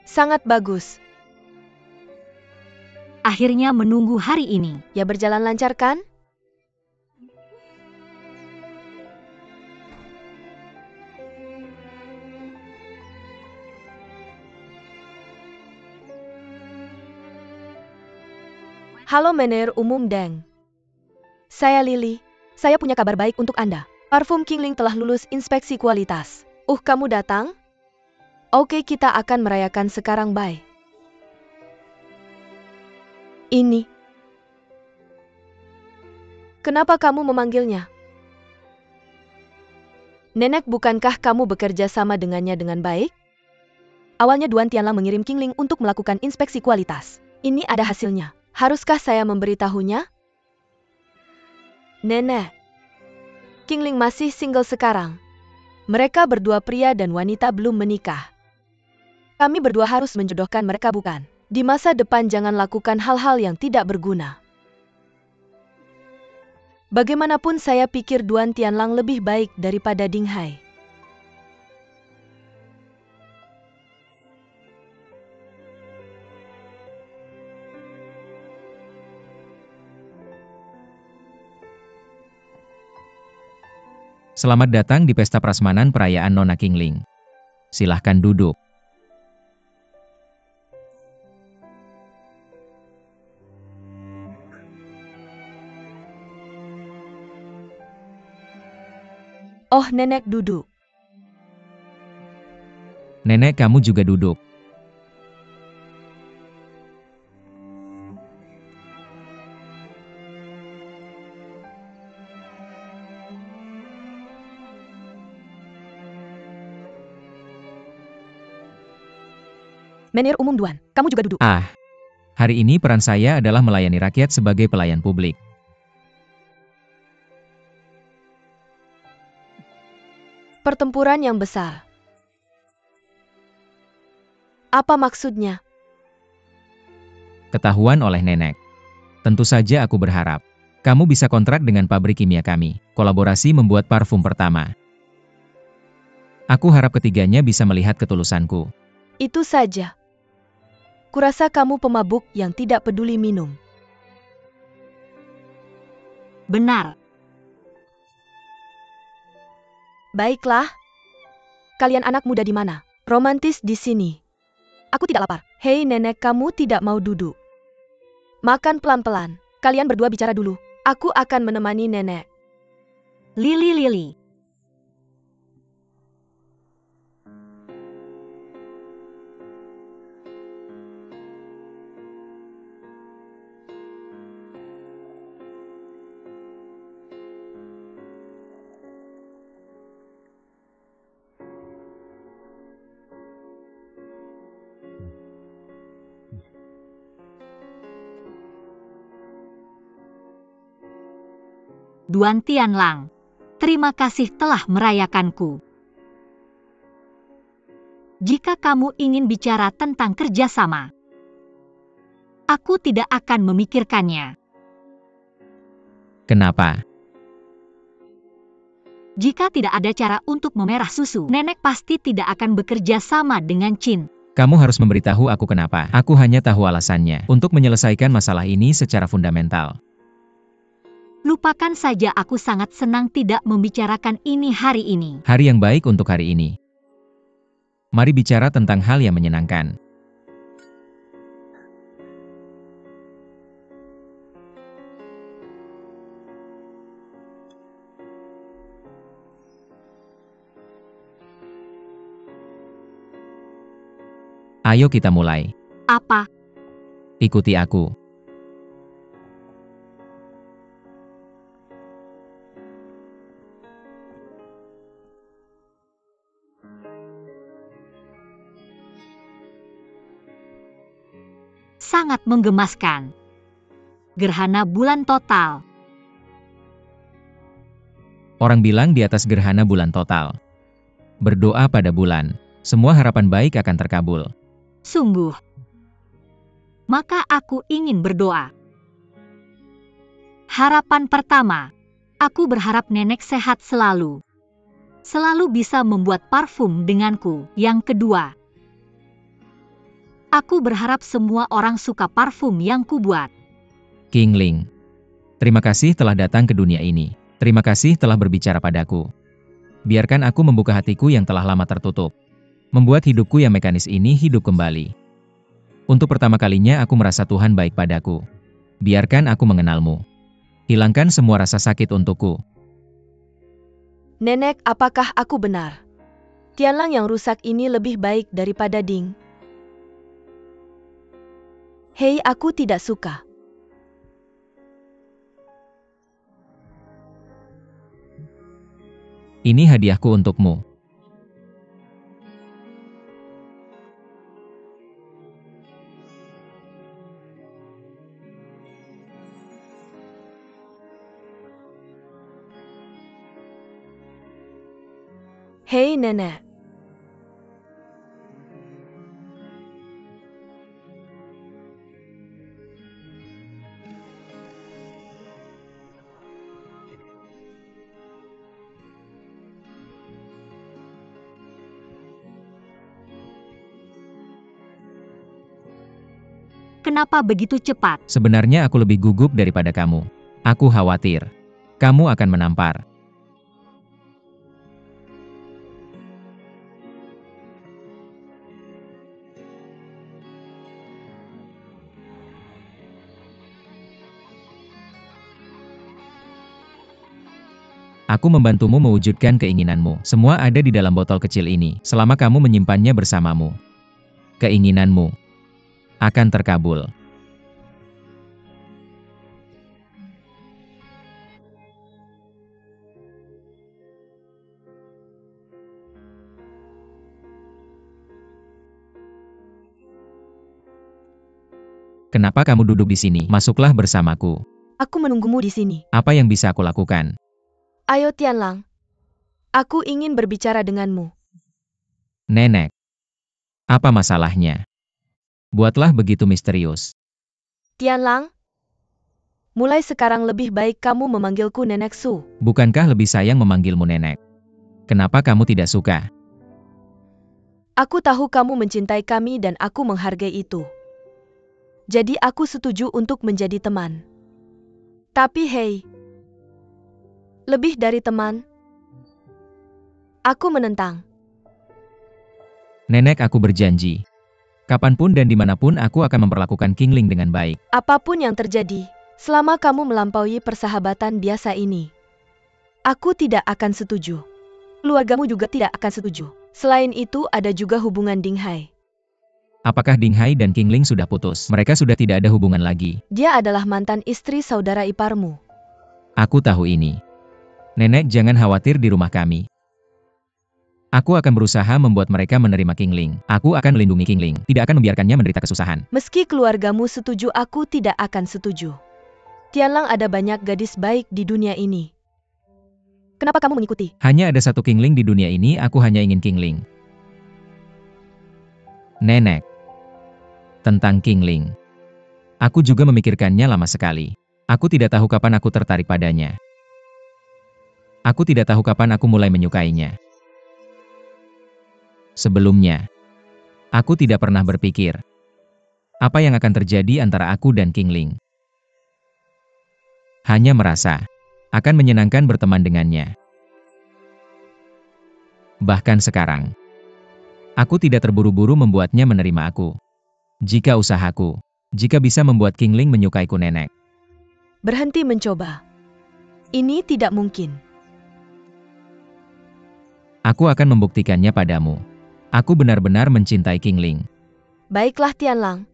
Sangat bagus. Akhirnya menunggu hari ini. Ya, berjalan lancar kan? Halo Mener Umum Deng. Saya Lily. Saya punya kabar baik untuk Anda. Parfum Kingling telah lulus inspeksi kualitas. Kamu datang? Oke, kita akan merayakan sekarang, bye. Ini. Kenapa kamu memanggilnya? Nenek, bukankah kamu bekerja sama dengannya dengan baik? Awalnya Duan Tianlang mengirim Kingling untuk melakukan inspeksi kualitas. Ini ada hasilnya. Haruskah saya memberitahunya? Nenek, Kingling masih single sekarang. Mereka berdua pria dan wanita belum menikah. Kami berdua harus menjodohkan mereka, bukan? Di masa depan jangan lakukan hal-hal yang tidak berguna. Bagaimanapun saya pikir Duan Tianlang lebih baik daripada Ding Hai. Selamat datang di pesta prasmanan perayaan Nona Kingling. Silahkan duduk. Oh, Nenek duduk. Nenek, kamu juga duduk. Mener Umum Duan, kamu juga duduk. Hari ini peran saya adalah melayani rakyat sebagai pelayan publik. Pertempuran yang besar. Apa maksudnya? Ketahuan oleh Nenek. Tentu saja aku berharap kamu bisa kontrak dengan pabrik kimia kami, kolaborasi membuat parfum pertama. Aku harap ketiganya bisa melihat ketulusanku. Itu saja. Kurasa kamu pemabuk yang tidak peduli minum. Benar. Baiklah. Kalian anak muda di mana? Romantis di sini. Aku tidak lapar. Hei Nenek, kamu tidak mau duduk. Makan pelan-pelan. Kalian berdua bicara dulu. Aku akan menemani Nenek. Lily. Duan Tianlang, terima kasih telah merayakanku. Jika kamu ingin bicara tentang kerjasama, aku tidak akan memikirkannya. Kenapa? Jika tidak ada cara untuk memerah susu, Nenek pasti tidak akan bekerja sama dengan Chin. Kamu harus memberitahu aku kenapa. Aku hanya tahu alasannya untuk menyelesaikan masalah ini secara fundamental. Lupakan saja, aku sangat senang tidak membicarakan ini hari ini. Hari yang baik untuk hari ini. Mari bicara tentang hal yang menyenangkan. Ayo kita mulai. Apa? Ikuti aku. Sangat menggemaskan. Gerhana bulan total. Orang bilang di atas gerhana bulan total. Berdoa pada bulan, semua harapan baik akan terkabul. Sungguh. Maka aku ingin berdoa. Harapan pertama, aku berharap nenek sehat selalu. Selalu bisa membuat parfum denganku. Yang kedua, aku berharap semua orang suka parfum yang kubuat. Qingling, terima kasih telah datang ke dunia ini. Terima kasih telah berbicara padaku. Biarkan aku membuka hatiku yang telah lama tertutup. Membuat hidupku yang mekanis ini hidup kembali. Untuk pertama kalinya aku merasa Tuhan baik padaku. Biarkan aku mengenalmu. Hilangkan semua rasa sakit untukku. Nenek, apakah aku benar? Tianlang yang rusak ini lebih baik daripada Ding. Hei, aku tidak suka. Ini hadiahku untukmu. Hei, nenek. Kenapa begitu cepat? Sebenarnya aku lebih gugup daripada kamu. Aku khawatir. Kamu akan menampar. Aku membantumu mewujudkan keinginanmu. Semua ada di dalam botol kecil ini, selama kamu menyimpannya bersamamu. Keinginanmu akan terkabul. Kenapa kamu duduk di sini? Masuklah bersamaku. Aku menunggumu di sini. Apa yang bisa aku lakukan? Ayo Tianlang. Aku ingin berbicara denganmu. Nenek. Apa masalahnya? Buatlah begitu misterius. Tianlang. Mulai sekarang lebih baik kamu memanggilku Nenek Su. Bukankah lebih sayang memanggilmu nenek? Kenapa kamu tidak suka? Aku tahu kamu mencintai kami dan aku menghargai itu. Jadi aku setuju untuk menjadi teman. Tapi hei, lebih dari teman, aku menentang. Nenek, aku berjanji. Kapanpun dan dimanapun aku akan memperlakukan Qingling dengan baik. Apapun yang terjadi, selama kamu melampaui persahabatan biasa ini, aku tidak akan setuju. Keluargamu juga tidak akan setuju. Selain itu ada juga hubungan Ding Hai. Apakah Ding Hai dan Qingling sudah putus? Mereka sudah tidak ada hubungan lagi. Dia adalah mantan istri saudara iparmu. Aku tahu ini. Nenek, jangan khawatir di rumah kami. Aku akan berusaha membuat mereka menerima Qingling. Aku akan melindungi Qingling, tidak akan membiarkannya menderita kesusahan. Meski keluargamu setuju, aku tidak akan setuju. Tianlang, ada banyak gadis baik di dunia ini. Kenapa kamu mengikuti? Hanya ada satu Qingling di dunia ini, aku hanya ingin Qingling. Nenek. Tentang Qingling. Aku juga memikirkannya lama sekali. Aku tidak tahu kapan aku tertarik padanya. Aku tidak tahu kapan aku mulai menyukainya. Sebelumnya, aku tidak pernah berpikir apa yang akan terjadi antara aku dan Qingling. Hanya merasa akan menyenangkan berteman dengannya. Bahkan sekarang, aku tidak terburu-buru membuatnya menerima aku. Jika bisa membuat Qingling menyukaiku, nenek. Berhenti mencoba. Ini tidak mungkin. Aku akan membuktikannya padamu. Aku benar-benar mencintai Qingling. Baiklah Tianlang.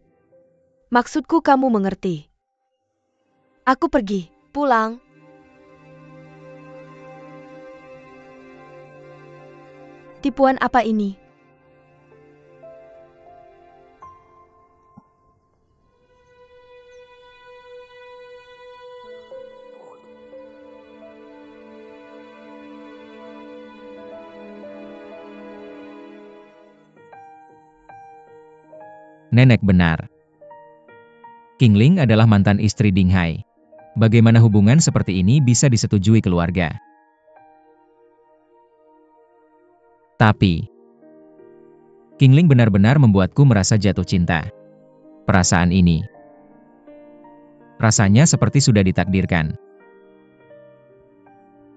Maksudku kamu mengerti. Aku pergi, pulang. Tipuan apa ini? Nenek benar. Qingling adalah mantan istri Ding Hai. Bagaimana hubungan seperti ini bisa disetujui keluarga? Tapi, Qingling benar-benar membuatku merasa jatuh cinta. Perasaan ini, rasanya seperti sudah ditakdirkan.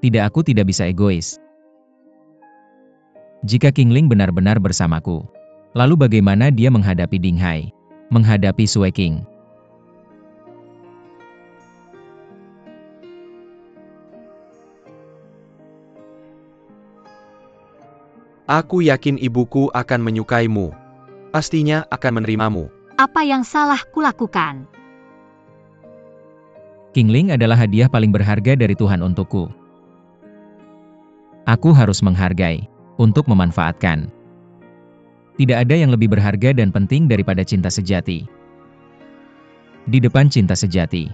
Aku tidak bisa egois. Jika Qingling benar-benar bersamaku, lalu bagaimana dia menghadapi Dinghai, menghadapi Sue Qing? Aku yakin ibuku akan menyukaimu. Pastinya akan menerimamu. Apa yang salah kulakukan? Qingling adalah hadiah paling berharga dari Tuhan untukku. Aku harus menghargai, untuk memanfaatkan. Tidak ada yang lebih berharga dan penting daripada cinta sejati. Di depan cinta sejati,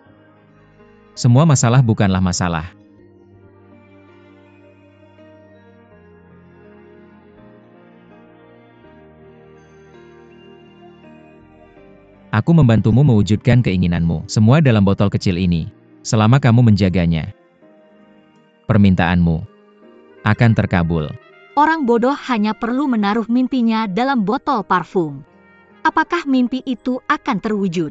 semua masalah bukanlah masalah. Aku membantumu mewujudkan keinginanmu, semua dalam botol kecil ini, selama kamu menjaganya. Permintaanmu akan terkabul. Orang bodoh hanya perlu menaruh mimpinya dalam botol parfum. Apakah mimpi itu akan terwujud?